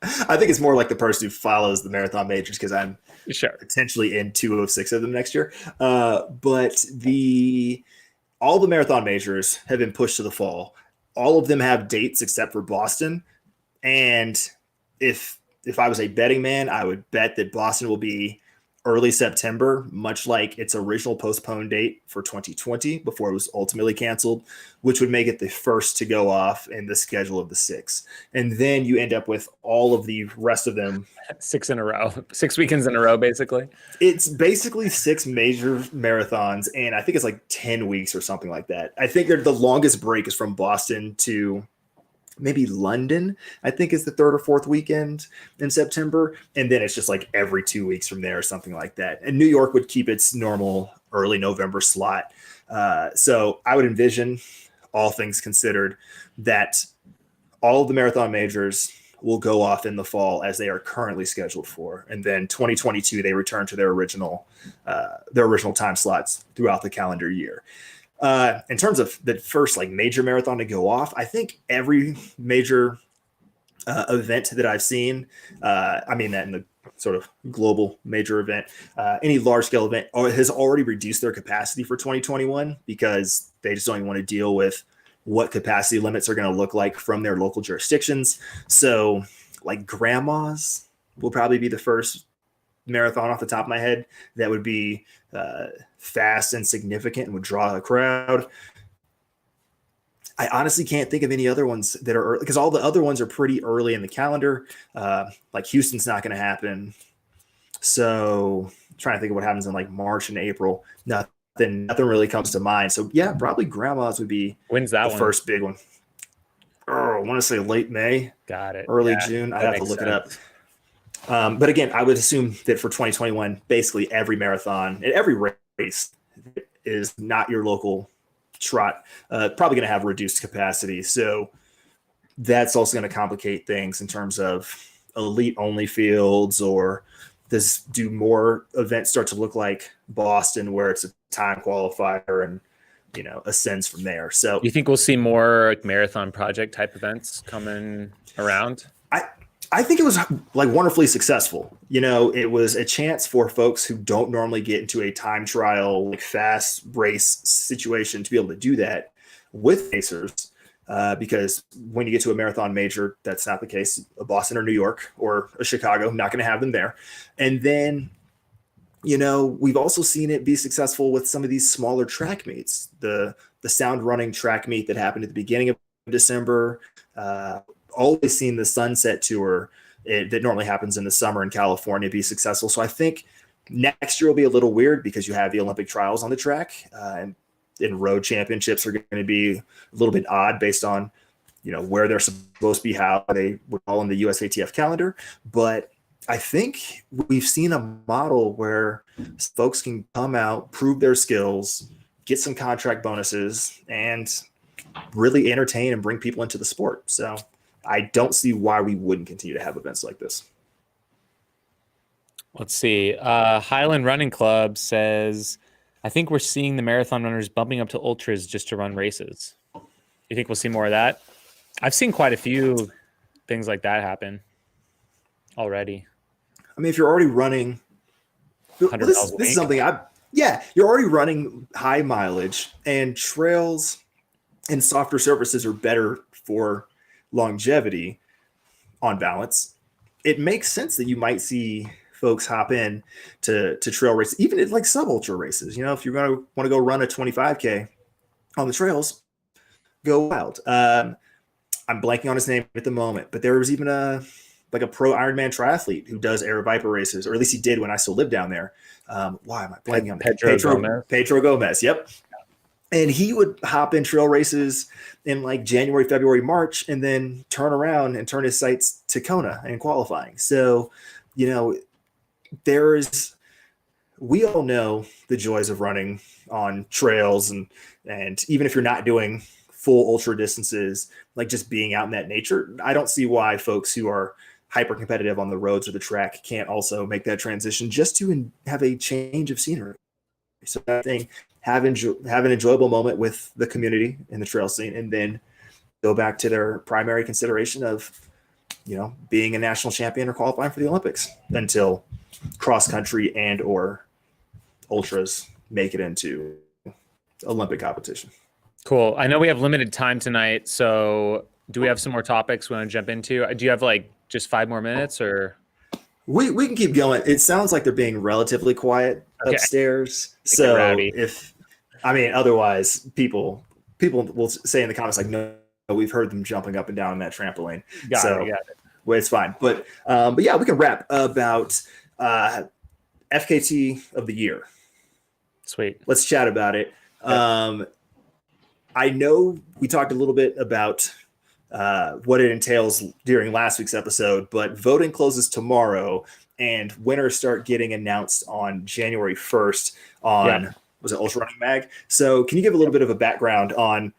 I think it's more like the person who follows the marathon majors, because I'm potentially in 206 of them next year. But all the marathon majors have been pushed to the fall. All of them have dates except for Boston. And if I was a betting man, I would bet that Boston will be early September, much like its original postponed date for 2020 before it was ultimately canceled, which would make it the first to go off in the schedule of the 6. And then you end up with all of the rest of them.
6 in a row, 6 weekends in a row, basically.
It's basically 6 major marathons, and I think it's like 10 weeks or something like that. I think the longest break is from Boston to maybe London, I think, is the 3rd or 4th weekend in September. And then it's just like every 2 weeks from there or something like that. And New York would keep its normal early November slot. So I would envision, all things considered, that all of the marathon majors will go off in the fall as they are currently scheduled for. And then 2022, they return to their original time slots throughout the calendar year. In terms of the first like major marathon to go off, I think every major event that I've seen, I mean that in the sort of global major event, any large scale event has already reduced their capacity for 2021 because they just don't even want to deal with what capacity limits are going to look like from their local jurisdictions. So like Grandma's will probably be the first marathon off the top of my head that would be fast and significant and would draw a crowd. I honestly can't think of any other ones that are early, because all the other ones are pretty early in the calendar. Like Houston's not going to happen. So I'm trying to think of what happens in like March and April. Nothing really comes to mind. So yeah, probably Grandma's would be first big one. I want to say late May.
Got it.
Early June. I'd have to look it up. But again, I would assume that for 2021, basically every marathon and every race is not your local trot, probably going to have reduced capacity. So that's also going to complicate things in terms of elite only fields, or do more events start to look like Boston where it's a time qualifier and, ascends from there. So
you think we'll see more like marathon project type events coming around?
I think it was like wonderfully successful. It was a chance for folks who don't normally get into a time trial, like fast race situation to be able to do that with racers. Because when you get to a marathon major, that's not the case. A Boston or New York or a Chicago, not going to have them there. And then, we've also seen it be successful with some of these smaller track meets. The sound running track meet that happened at the beginning of December, always seen the Sunset Tour that normally happens in the summer in California be successful. So I think next year will be a little weird because you have the Olympic trials on the track, and road championships are going to be a little bit odd based on, where they're supposed to be, how they would fall in the USATF calendar. But I think we've seen a model where folks can come out, prove their skills, get some contract bonuses, and really entertain and bring people into the sport. So I don't see why we wouldn't continue to have events like this.
Let's see. Highland Running Club says, I think we're seeing the marathon runners bumping up to ultras just to run races. You think we'll see more of that? I've seen quite a few things like that happen already.
I mean, if you're already running, this is something you're already running high mileage, and trails and softer surfaces are better for longevity on balance, it makes sense that you might see folks hop in to trail races, even at like sub ultra races. You know, if you're going to want to go run a 25K on the trails, go wild. I'm blanking on his name at the moment, but there was even a pro Ironman triathlete who does Air Viper races, or at least he did when I still lived down there. Why am I blanking on Pedro Gomez? Yep. And he would hop in trail races in like January, February, March, and then turn around and turn his sights to Kona and qualifying. So, you know, we all know the joys of running on trails, and even if you're not doing full ultra distances, like just being out in that nature, I don't see why folks who are hyper competitive on the roads or the track can't also make that transition just to have a change of scenery. So I think have an enjoyable moment with the community in the trail scene, and then go back to their primary consideration of, you know, being a national champion or qualifying for the Olympics until cross country and or ultras make it into Olympic competition.
Cool. I know we have limited time tonight, so do we have some more topics we want to jump into? Do you have like just 5 more minutes, or? We
can keep going. It sounds like they're being relatively quiet upstairs. So otherwise people will say in the comments like, no, we've heard them jumping up and down on that trampoline. Got it. Well, it's fine. But yeah, we can rap about FKT of the year.
Sweet.
Let's chat about it. Okay. I know we talked a little bit about what it entails during last week's episode, but voting closes tomorrow and winners start getting announced on January 1st on, was it Ultra Running Mag? So can you give a little bit of a background on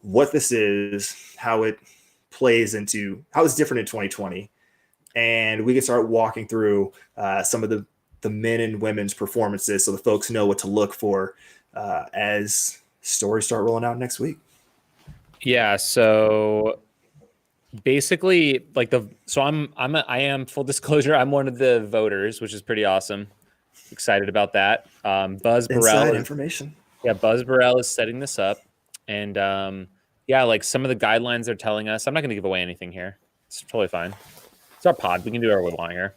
what this is, how it plays into, how it's different in 2020? And we can start walking through some of the men and women's performances so the folks know what to look for as stories start rolling out next week.
Yeah. So basically, like I am full disclosure, I'm one of the voters, which is pretty awesome. Excited about that. Buzz Burrell
information.
Yeah, Buzz Burrell is setting this up, and like some of the guidelines they're telling us. I'm not going to give away anything here. It's totally fine. It's our pod. We can do whatever we want here.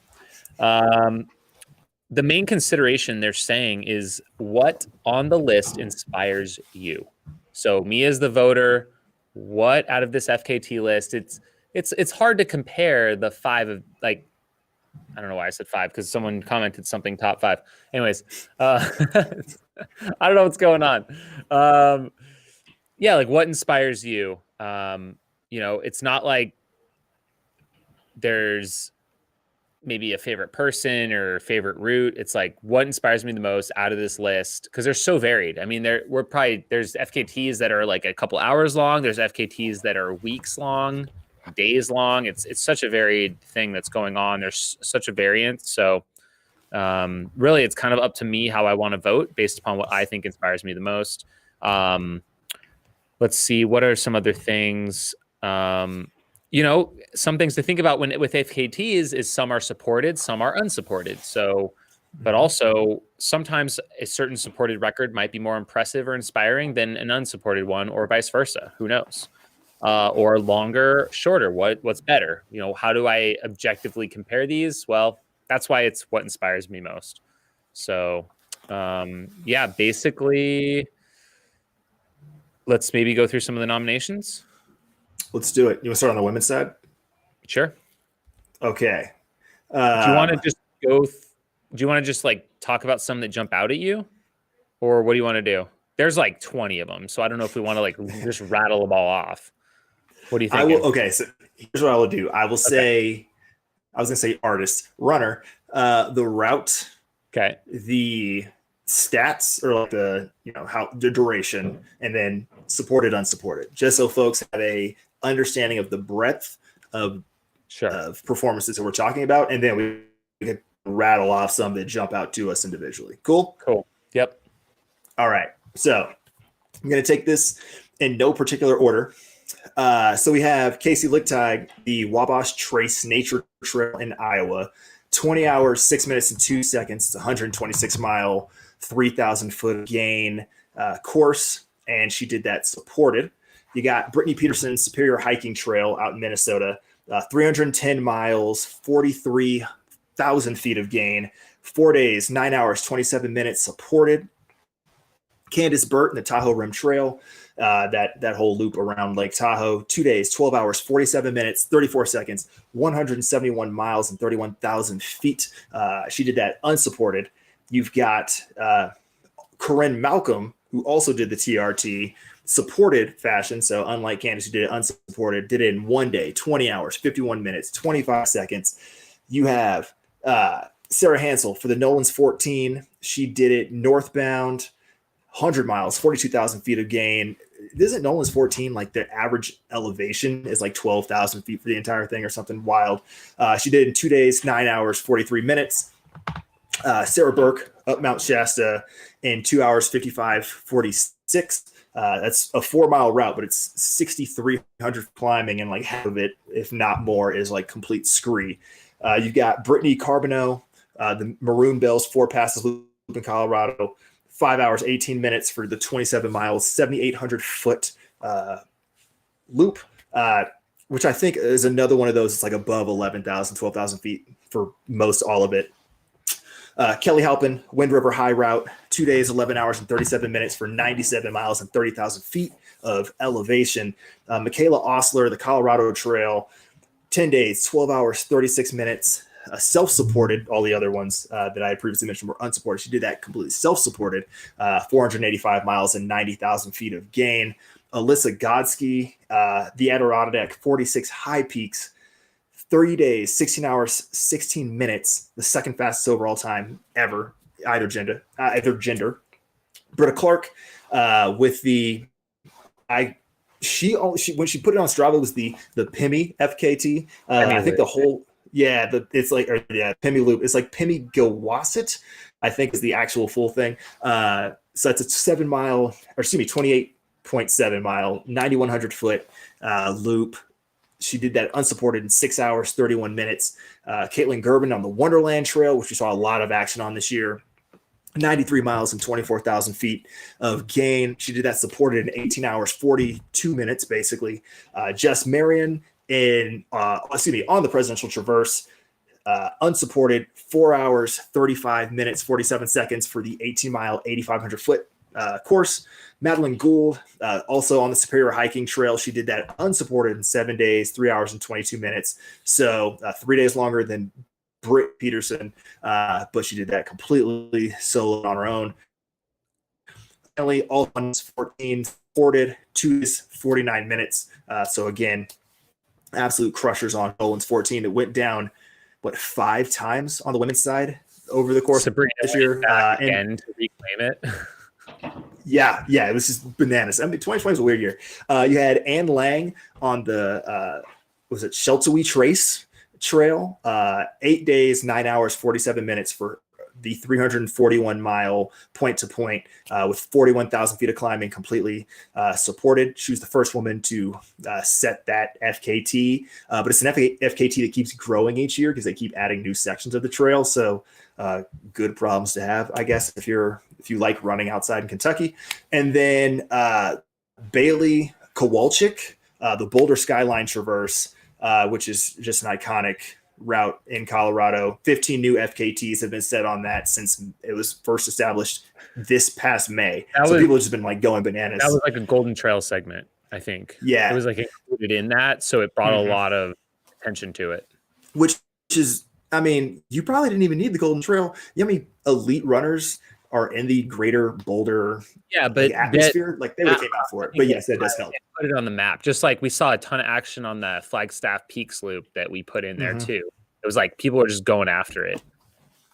The main consideration they're saying is what on the list inspires you. So me as the voter, what out of this FKT list? It's hard to compare the 5 of, like, I don't know why I said 5 because someone commented something top 5. Anyways, I don't know what's going on. Like what inspires you? It's not like there's maybe a favorite person or favorite route. It's like what inspires me the most out of this list, because they're so varied. I mean, there's FKTs that are like a couple hours long. There's FKTs that are weeks long, days long. It's such a varied thing that's going on. There's such a variance. So really, it's kind of up to me how I want to vote based upon what I think inspires me the most. Let's see, what are some other things? Some things to think about with FKTs is some are supported, some are unsupported. So, but also sometimes a certain supported record might be more impressive or inspiring than an unsupported one, or vice versa. Who knows? Or longer, shorter. What's better? How do I objectively compare these? Well, that's why it's what inspires me most. So, basically, let's maybe go through some of the nominations.
Let's do it. You want to start on the women's side?
Sure.
Okay.
Do you want to just do you want to just like talk about some that jump out at you, or what do you want to do? There's like 20 of them, so I don't know if we want to like just rattle them all off. What do you think?
Okay, so here's what I will do. I will say, I was going to say artist, runner, the route, the stats, or like the duration, and then supported, unsupported, just so folks have a understanding of the breadth of performances that we're talking about, and then we can rattle off some that jump out to us individually. Cool.
Yep.
All right. So I'm going to take this in no particular order. So we have Casey Lichtig, the Wabash Trace Nature Trail in Iowa, 20 hours, 6 minutes and 2 seconds. It's 126 mile, 3,000 foot gain course. And she did that supported. You got Brittany Peterson's Superior Hiking Trail out in Minnesota, 310 miles, 43,000 feet of gain, 4 days, 9 hours, 27 minutes supported. Candace Burt and the Tahoe Rim Trail, that whole loop around Lake Tahoe, 2 days, 12 hours, 47 minutes, 34 seconds, 171 miles and 31,000 feet. She did that unsupported. You've got Corinne Malcolm, who also did the TRT, supported fashion. So unlike Candace, who did it unsupported, did it in 1 day, 20 hours, 51 minutes, 25 seconds. You have Sarah Hansel for the Nolan's 14. She did it northbound, 100 miles, 42,000 feet of gain. Isn't Nolan's 14 like the average elevation is like 12,000 feet for the entire thing or something wild? She did it in 2 days, 9 hours, 43 minutes. Sarah Burke up Mount Shasta in 2 hours, 55, 46. That's a 4 mile route, but it's 6,300 climbing, and like half of it, if not more, is like complete scree. You've got Brittany Carbonneau, the Maroon Bells 4 passes loop in Colorado, 5 hours, 18 minutes for the 27 miles, 7,800 foot loop, which I think is another one of those. It's like above 11,000, 12,000 feet for most all of it. Kelly Halpin, Wind River High Route, 2 days, 11 hours and 37 minutes for 97 miles and 30,000 feet of elevation. Michaela Osler, the Colorado Trail, 10 days, 12 hours, 36 minutes, self-supported. All the other ones that I had previously mentioned were unsupported. She did that completely self-supported, 485 miles and 90,000 feet of gain. Alyssa Godsky, the Adirondack 46 High Peaks, 30 days, 16 hours, 16 minutes, the second fastest overall time ever, either gender. Britta Clark with the she when she put it on Strava, it was the Pimmy FKT. I think the whole Pimmy loop. It's like Pimmy Gawasset, I think is the actual full thing. So it's a 28.7 mile, 9,100 foot loop. She did that unsupported in 6 hours, 31 minutes. Caitlin Gerben on the Wonderland Trail, which we saw a lot of action on this year, 93 miles and 24,000 feet of gain. She did that supported in 18 hours, 42 minutes, basically. Jess Marion on the Presidential Traverse, unsupported, 4 hours, 35 minutes, 47 seconds for the 18 mile, 8,500 foot course. Madeline Gould, also on the Superior Hiking Trail. She did that unsupported in 7 days, 3 hours and 22 minutes. So 3 days longer than Britt Peterson, but she did that completely solo on her own. Finally, all on 14 supported, 2 days, 49 minutes. So again, absolute crushers on Nolan's 14. It went down, 5 times on the women's side over the course of this year.
And to reclaim it.
Yeah, it was just bananas. I mean, 2020 was a weird year. You had Ann Lang on the Sheltowee Trace Trail, 8 days, 9 hours, 47 minutes for the 341 mile point to point with 41,000 feet of climbing completely supported. She was the first woman to set that FKT, but it's an FKT that keeps growing each year because they keep adding new sections of the trail. So good problems to have, I guess, if you like running outside in Kentucky. And then Bailey Kowalczyk, the Boulder Skyline Traverse, which is just an iconic route in Colorado. 15 new FKTs have been set on that since it was first established this past May. People have just been like going bananas.
That was like a Golden Trail segment, I think.
Yeah.
It was like included in that, so it brought a lot of attention to it.
Which is, I mean, you probably didn't even need the Golden Trail. You know how many elite runners are in the greater Boulder atmosphere? They would came out for it. But yes, that does help.
Put it on the map. Just like we saw a ton of action on the Flagstaff Peaks loop that we put in there too. It was like people were just going after it.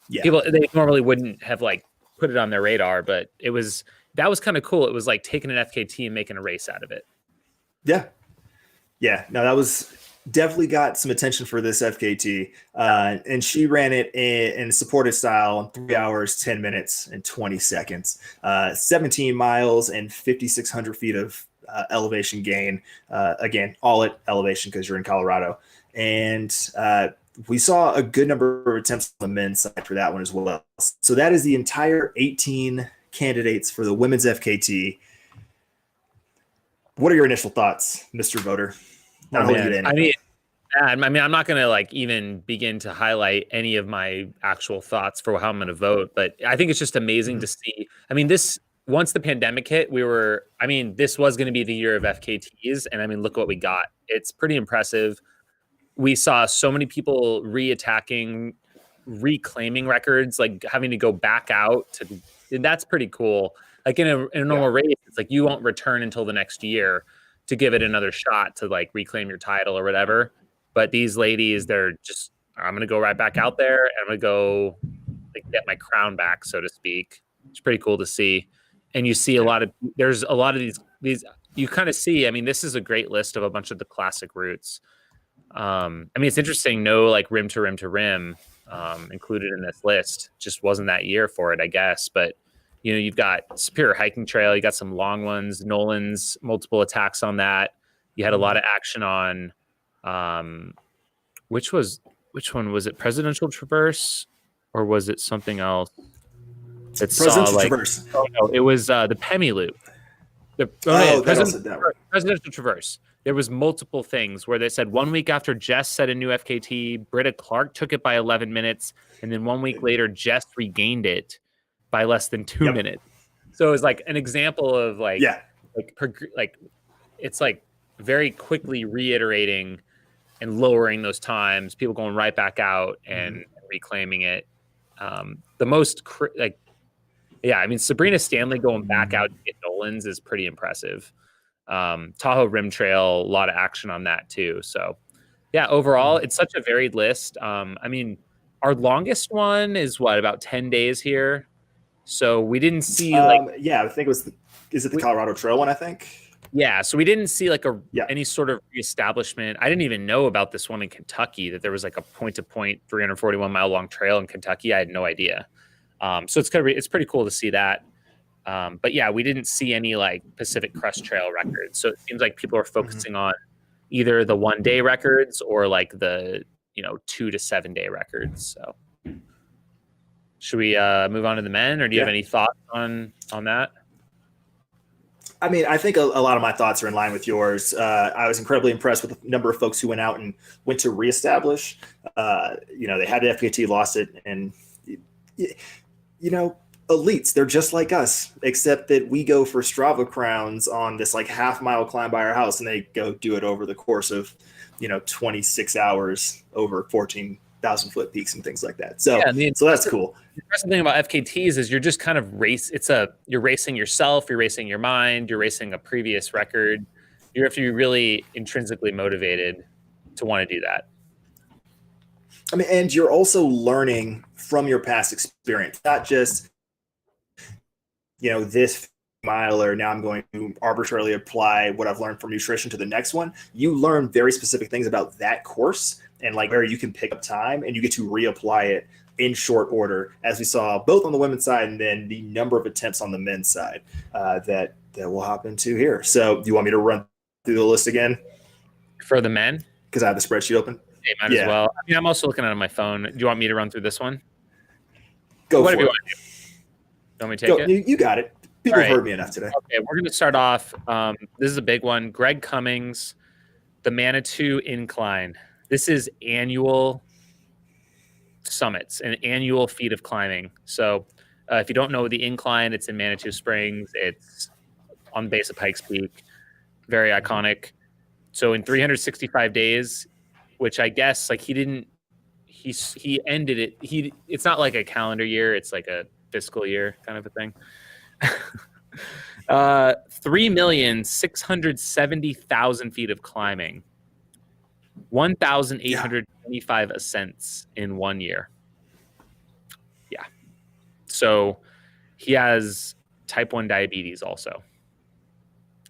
Yeah.
They normally wouldn't have like put it on their radar, but that was kind of cool. It was like taking an FKT and making a race out of it.
Yeah. No, that was definitely got some attention for this FKT. And she ran it in supported style in 3 hours, 10 minutes, and 20 seconds. 17 miles and 5,600 feet of elevation gain. Again, all at elevation because you're in Colorado. And we saw a good number of attempts on the men's side for that one as well. So that is the entire 18 candidates for the women's FKT. What are your initial thoughts, Mr. Voter? Not holding you to anything.
I'm not going to like even begin to highlight any of my actual thoughts for how I'm going to vote, but I think it's just amazing to see. I mean, once the pandemic hit, this was going to be the year of FKTs, and I mean, look what we got. It's pretty impressive. We saw so many people reclaiming records, like having to go back out and that's pretty cool. Like in a normal race, it's like you won't return until the next year to give it another shot to like reclaim your title or whatever. But these ladies, I'm going to go right back out there and I'm going to go like get my crown back, so to speak. It's pretty cool to see. And you see there's a lot of these, you kind of see, I mean, this is a great list of a bunch of the classic routes. I mean, it's interesting, no like rim to rim to rim included in this list. Just wasn't that year for it, I guess. But you know, you've got Superior Hiking Trail, you got some long ones, Nolan's multiple attacks on that. You had a lot of action on which one was it? Presidential Traverse, or was it something else?
Presidential Traverse.
Oh no, it was the Pemi Loop. Presidential Traverse. There was multiple things where they said 1 week after Jess set a new FKT, Britta Clark took it by 11 minutes, and then 1 week later, Jess regained it by less than 2 minutes. So it was like an example of it's like very quickly reiterating and lowering those times, people going right back out and reclaiming it. I mean, Sabrina Stanley going back out to get Nolan's is pretty impressive. Tahoe Rim Trail, a lot of action on that too. So yeah, overall, it's such a varied list. I mean, our longest one is about 10 days here. So we didn't see
I think it was, is it the Colorado Trail one, I think?
Yeah. So we didn't see like any sort of reestablishment. I didn't even know about this one in Kentucky, that there was like a point to point 341 mile long trail in Kentucky. I had no idea. So it's pretty cool to see that. But yeah, we didn't see any like Pacific Crest Trail records. So it seems like people are focusing on either the 1 day records or like the 2 to 7 day records. So should we move on to the men, or do you have any thoughts on that?
I mean, I think a lot of my thoughts are in line with yours. I was incredibly impressed with the number of folks who went out and went to reestablish. They had the FKT, lost it, and elites, they're just like us, except that we go for Strava crowns on this like half-mile climb by our house, and they go do it over the course of 26 hours over 14,000 foot peaks and things like that. So so that's cool.
The interesting thing about FKTs is you're just kind of you're racing yourself, you're racing your mind, you're racing a previous record. You have to be really intrinsically motivated to want to do that.
I mean, and you're also learning from your past experience, not just this miler, now I'm going to arbitrarily apply what I've learned from nutrition to the next one. You learn very specific things about that course and like where you can pick up time, and you get to reapply it in short order, as we saw both on the women's side and then the number of attempts on the men's side that we'll hop into here. So do you want me to run through the list again?
For the men?
Because I have the spreadsheet open.
Might as well. I mean, I'm also looking at it on my phone. Do you want me to run through this one?
Go
Whatever
for
you
it.
want to do. Want me to take it?
You got it. People have heard me enough today.
Okay, we're going to start off. This is a big one. Greg Cummings, the Manitou Incline. This is annual summits, an annual feat of climbing. So if you don't know the incline, it's in Manitou Springs. It's on the base of Pikes Peak. Very iconic. So in 365 days, which I guess like he ended it. It's not like a calendar year. It's like a fiscal year kind of a thing. 3,670,000 feet of climbing, 1,825 ascents in 1 year. Yeah. So he has type 1 diabetes also.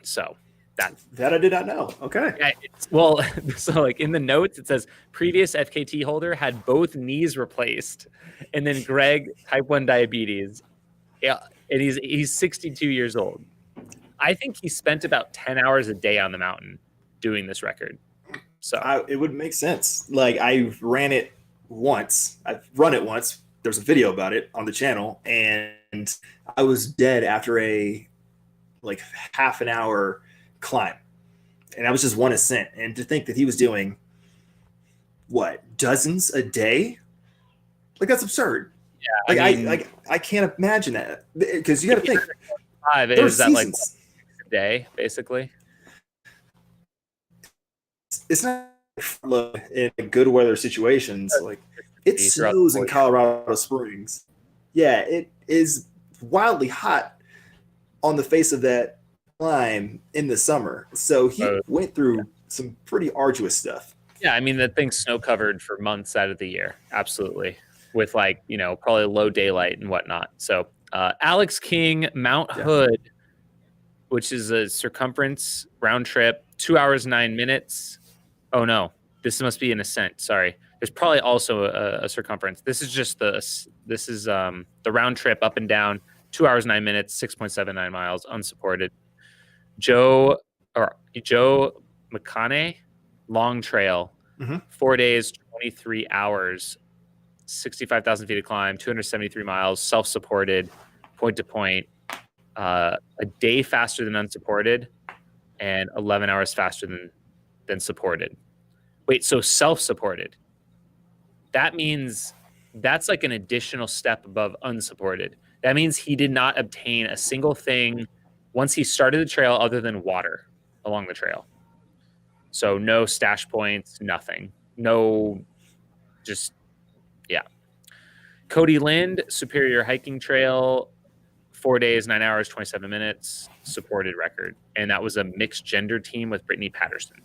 So
that I did not know. Okay.
Yeah, so like in the notes, it says previous FKT holder had both knees replaced, and then Greg, type 1 diabetes. Yeah. And he's 62 years old. I think he spent about 10 hours a day on the mountain doing this record. So
it would make sense. Like I've run it once. There's a video about it on the channel, and I was dead after a like half an hour climb. And that was just one ascent. And to think that he was doing what, dozens a day? Like, that's absurd.
Yeah,
I can't imagine that, because you got to think,
is that like a day basically?
It's not in good weather situations. Like, it snows in Colorado Springs. Yeah, it is wildly hot on the face of that climb in the summer. So he went through some pretty arduous stuff.
Yeah, I mean, that thing's snow covered for months out of the year. Absolutely. With like, probably low daylight and whatnot. So Alex King, Mount Hood, which is a circumference round trip, 2 hours, 9 minutes. Oh no, this must be an ascent. Sorry. There's probably also a circumference. This is just the round trip up and down, 2 hours, 9 minutes, 6.79 miles, unsupported. Joe McConney, long trail, 4 days, 23 hours, 65,000 feet of climb, 273 miles, self-supported, point to point, a day faster than unsupported, and 11 hours faster than supported. Wait, so self-supported. That means that's like an additional step above unsupported. That means he did not obtain a single thing once he started the trail other than water along the trail. So no stash points, nothing. No, just, yeah. Cody Lind, Superior Hiking Trail, 4 days, 9 hours, 27 minutes, supported record. And that was a mixed gender team with Brittany Patterson.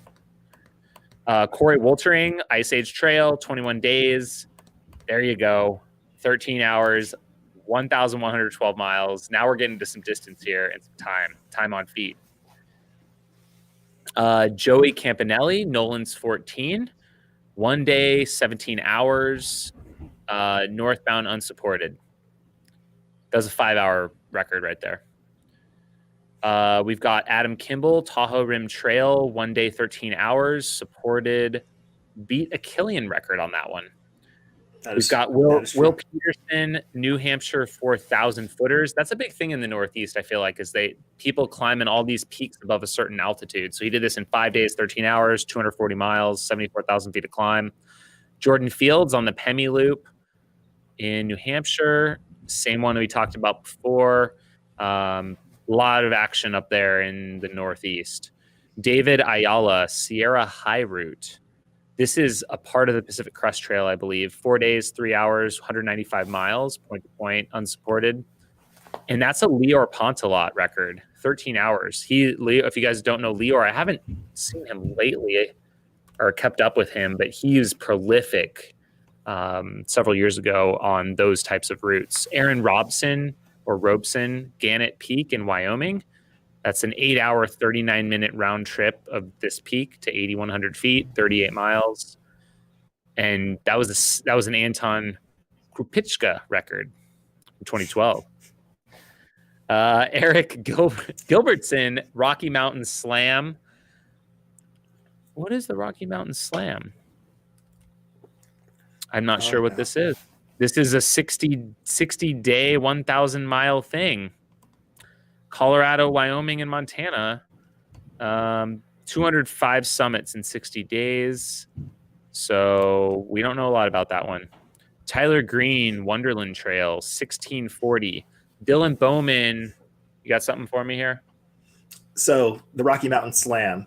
Corey Woltering, Ice Age Trail, 21 days. There you go. 13 hours, 1,112 miles. Now we're getting to some distance here and some time on feet. Joey Campanelli, Nolan's 14. 1 day, 17 hours, northbound unsupported. That was a 5-hour record right there. We've got Adam Kimball, Tahoe Rim Trail, 1 day, 13 hours, supported, beat a Killian record on that one. We've got Will Peterson, New Hampshire 4,000 footers. That's a big thing in the Northeast, I feel like, is people climbing all these peaks above a certain altitude. So he did this in 5 days, 13 hours, 240 miles, 74,000 feet of climb. Jordan Fields on the Pemi Loop in New Hampshire, same one we talked about before. Lot of action up there in the Northeast. David Ayala, Sierra High Route. This is a part of the Pacific Crest Trail, I believe. 4 days, 3 hours, 195 miles, point to point, unsupported. And that's a Lior Pontalot record, 13 hours. If you guys don't know Lior, I haven't seen him lately or kept up with him, but he was prolific several years ago on those types of routes. Aaron Robeson, Gannett Peak in Wyoming. That's an 8 hour, 39-minute round trip of this peak to 8,100 feet, 38 miles. And that was an Anton Krupicka record in 2012. Eric Gilbertson, Rocky Mountain Slam. What is the Rocky Mountain Slam? I'm not sure what this is. This is a 60-day, 1,000-mile thing. Colorado, Wyoming, and Montana. 205 summits in 60 days. So we don't know a lot about that one. Tyler Green, Wonderland Trail, 1640. Dylan Bowman, you got something for me here?
So the Rocky Mountain Slam,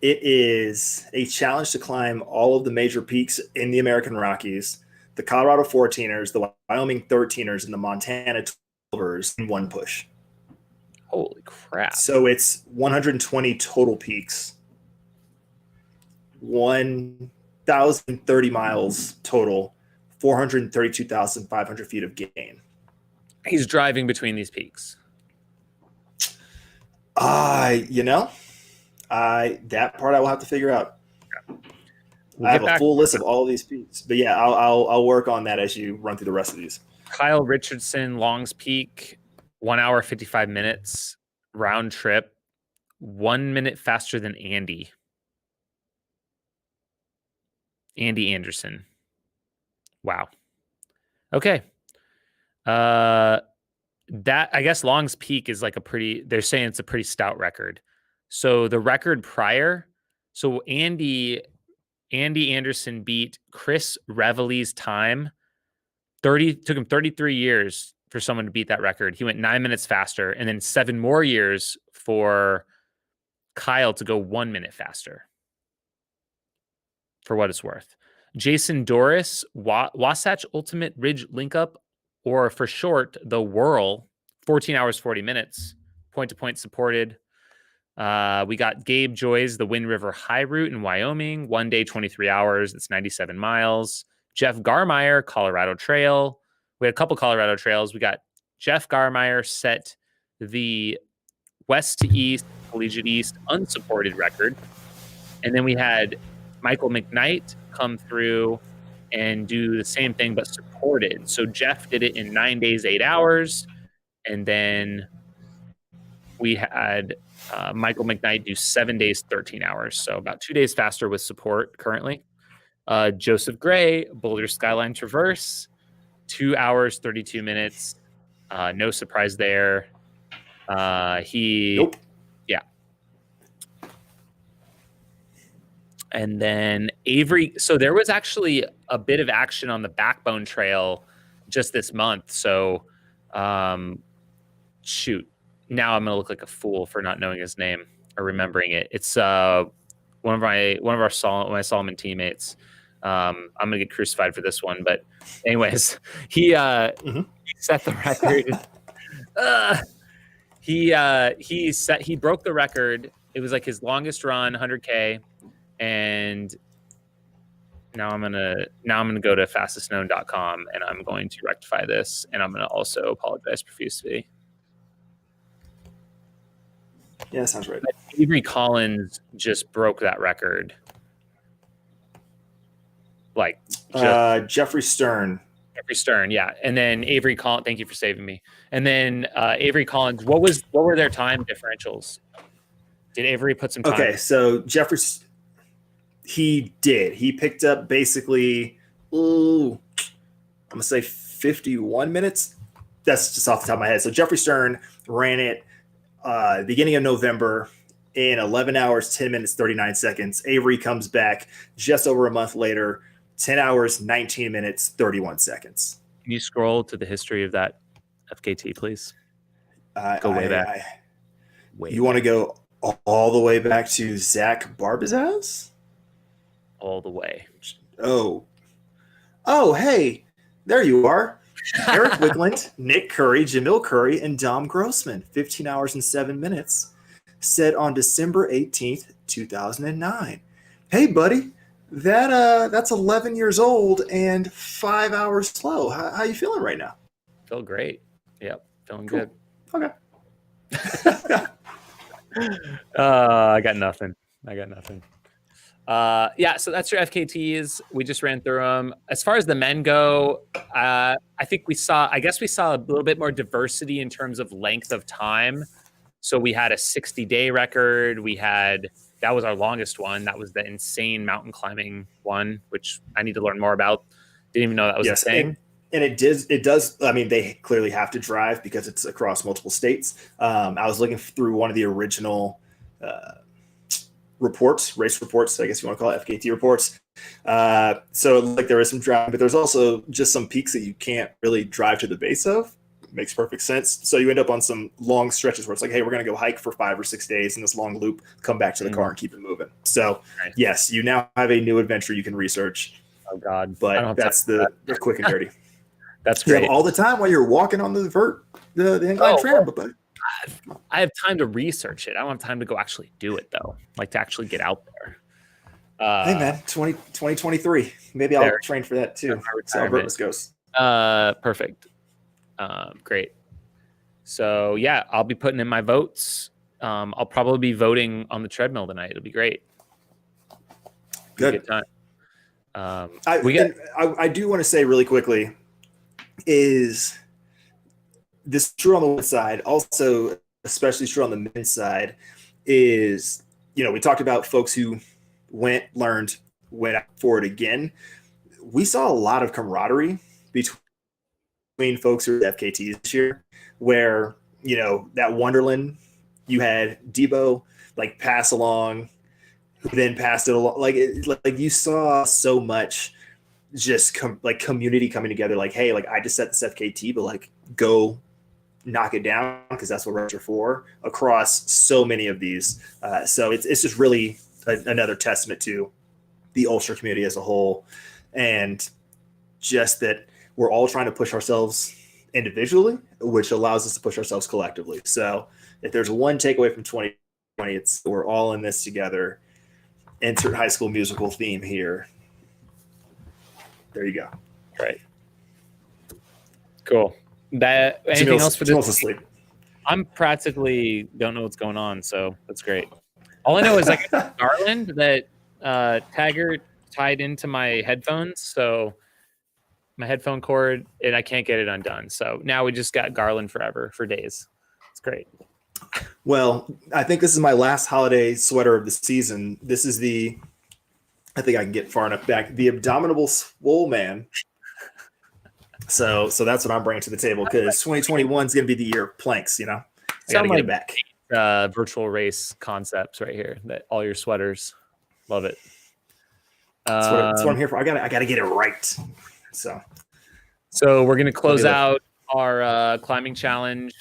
it is a challenge to climb all of the major peaks in the American Rockies, the Colorado 14ers, the Wyoming 13ers, and the Montana 12ers in one push.
Holy crap.
So it's 120 total peaks, 1,030 miles total, 432,500 feet of gain.
He's driving between these peaks.
That part I will have to figure out. I have a full list of all of these peaks, but yeah, I'll work on that as you run through the rest of these.
Kyle Richardson, Longs Peak, 1 hour, 55 minutes, round trip, 1 minute faster than Andy Anderson. Wow. Okay. That, I guess Longs Peak is like they're saying it's a pretty stout record. So the record prior, so Andy Anderson beat Chris Reveley's time. Took him 33 years for someone to beat that record. He went 9 minutes faster, and then 7 more years for Kyle to go 1 minute faster. For what it's worth. Jason Doris, Wasatch Ultimate Ridge Link Up, or for short, the Whirl, 14 hours, 40 minutes, point-to-point supported. We got Gabe Joy's the Wind River High Route in Wyoming, 1 day, 23 hours. It's 97 miles. Jeff Garmeyer, Colorado Trail. We had a couple Colorado trails. We got Jeff Garmeyer set the West to East, Collegiate East unsupported record. And then we had Michael McKnight come through and do the same thing, but supported. So Jeff did it in 9 days, 8 hours. And then we had Michael McKnight do 7 days, 13 hours. So about 2 days faster with support currently. Joseph Gray, Boulder Skyline Traverse, 2 hours, 32 minutes. No surprise there.
Nope.
Yeah. And then Avery. So there was actually a bit of action on the Backbone Trail just this month. So, shoot. Now I'm gonna look like a fool for not knowing his name or remembering it. It's one of my Solomon teammates. I'm gonna get crucified for this one, but anyways, he set the record. He broke the record. It was like his longest run, 100K, and now I'm gonna go to fastestknown.com and I'm going to rectify this, and I'm gonna also apologize profusely.
Yeah, that sounds right.
Avery Collins just broke that record. Like
Jeffrey Stern.
Jeffrey Stern, yeah. And then Avery Collins, thank you for saving me. And then Avery Collins, what were their time differentials? Did Avery put some time?
Okay, so Jeffrey, he did. He picked up basically, I'm gonna say 51 minutes. That's just off the top of my head. So Jeffrey Stern ran it beginning of November in 11 hours, 10 minutes, 39 seconds. Avery comes back just over a month later, 10 hours, 19 minutes, 31 seconds.
Can you scroll to the history of that FKT, please? Go way back.
You want to go all the way back to Zach Barbazaz?
All the way.
Oh, hey, there you are. Eric Wigland, Nick Curry, Jamil Curry, and Dom Grossman. 15 hours and 7 minutes. Set on December 18th, 2009. Hey, buddy, that's 11 years old and 5 hours slow. How you feeling right now?
Feel great. Yep, feeling
Cool.
good.
Okay.
I got nothing. Yeah, so that's your FKTs. We just ran through them. As far as the men go, I guess we saw a little bit more diversity in terms of length of time. So we had a 60-day record. That was our longest one. That was the insane mountain climbing one, which I need to learn more about. Didn't even know that was a thing.
And it does. I mean, they clearly have to drive because it's across multiple states. I was looking through one of the original race reports, I guess you want to call it FKT reports. So like there is some driving, but there's also just some peaks that you can't really drive to the base of. It makes perfect sense. So you end up on some long stretches where it's like, hey, we're going to go hike for 5 or 6 days in this long loop, come back to the car and keep it moving. So yes, you now have a new adventure you can research.
Oh God.
But that's the quick and dirty.
That's
great.
great.
You have all the time while you're walking on the incline tram, but
I have time to research it. I don't have time to go actually do it though. Like to actually get out there.
Hey man, 2023. Maybe I'll train for that too. See how Vertus goes.
Perfect. Great. So yeah, I'll be putting in my votes. I'll probably be voting on the treadmill tonight. It'll be great.
Good
time.
I do want to say really quickly, is this true on the women's side, also especially true on the men's side, is, we talked about folks who went out for it again. We saw a lot of camaraderie between folks who are FKTs this year, where, that Wonderland, you had Debo, like pass along, who then passed it along. Like you saw so much just like community coming together. Like, hey, like I just set this FKT, but like go knock it down because that's what runs are for across so many of these. So it's just really another testament to the ultra community as a whole, and just that we're all trying to push ourselves individually, which allows us to push ourselves collectively. So if there's one takeaway from 2020, it's we're all in this together. Insert High School Musical theme here. There you go.
Right. Cool. That anything else for this?
Asleep.
I'm practically don't know what's going on, so that's great. All I know is I got Garland that Taggart tied into my headphones, so my headphone cord, and I can't get it undone. So now we just got Garland forever for days. It's great.
Well, I think this is my last holiday sweater of the season. This is I think I can get far enough back. The Abominable Swole Man. So that's what I'm bringing to the table because 2021 is going to be the year of planks. You know, I got to get it back.
Virtual race concepts right here. That all your sweaters, love it.
That's what I'm here for. I got to get it right.
So we're going to close out our climbing challenge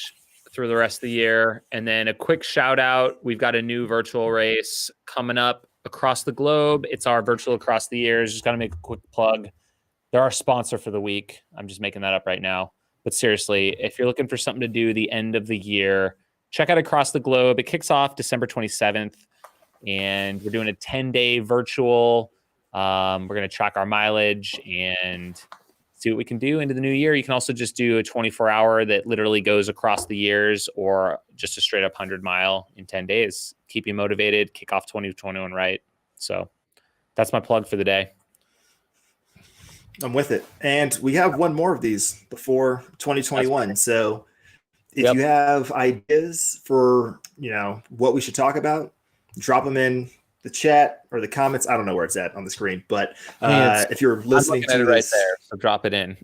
through the rest of the year, and then a quick shout out. We've got a new virtual race coming up across the globe. It's our virtual across the years. Just got to make a quick plug. They're our sponsor for the week. I'm just making that up right now. But seriously, if you're looking for something to do the end of the year, check out Across the Globe. It kicks off December 27th, and we're doing a 10-day virtual. We're going to track our mileage and see what we can do into the new year. You can also just do a 24-hour that literally goes across the years, or just a straight up 100-mile in 10 days. Keep you motivated, kick off 2021 right. So that's my plug for the day.
I'm with it. And we have one more of these before 2021. So if you have ideas for, what we should talk about, drop them in the chat or the comments. I don't know where it's at on the screen, but if you're listening to
it
this,
right there, so drop it in.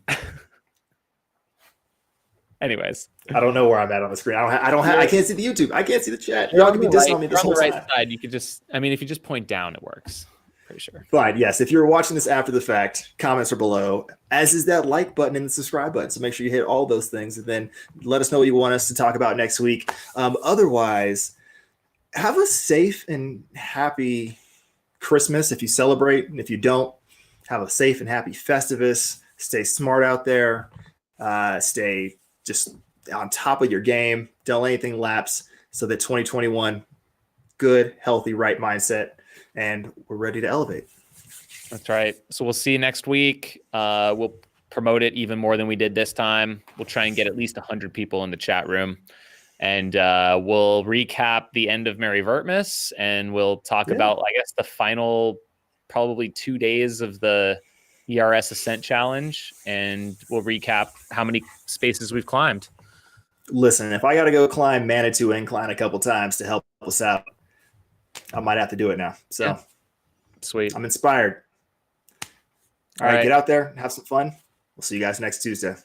Anyways,
I don't know where I'm at on the screen. I can't see the YouTube. I can't see the chat. Y'all can be dissing on me this whole time.
Side, you could just, if you just point down, it works. Pretty sure.
Fine. Yes. If you're watching this after the fact, comments are below, as is that like button and the subscribe button. So make sure you hit all those things, and then let us know what you want us to talk about next week. Otherwise, have a safe and happy Christmas if you celebrate. And if you don't, have a safe and happy Festivus. Stay smart out there. Stay just on top of your game. Don't let anything lapse, so that 2021, good, healthy, right mindset. And we're ready to elevate.
That's right. So we'll see you next week. We'll promote it even more than we did this time. We'll try and get at least 100 people in the chat room. And we'll recap the end of Merry Vertmas. And we'll talk about, I guess, the final probably 2 days of the ERS Ascent Challenge. And we'll recap how many spaces we've climbed.
Listen, if I got to go climb Manitou Incline a couple times to help us out, I might have to do it now. So
sweet.
I'm inspired. All right, get out there, have some fun. We'll see you guys next Tuesday.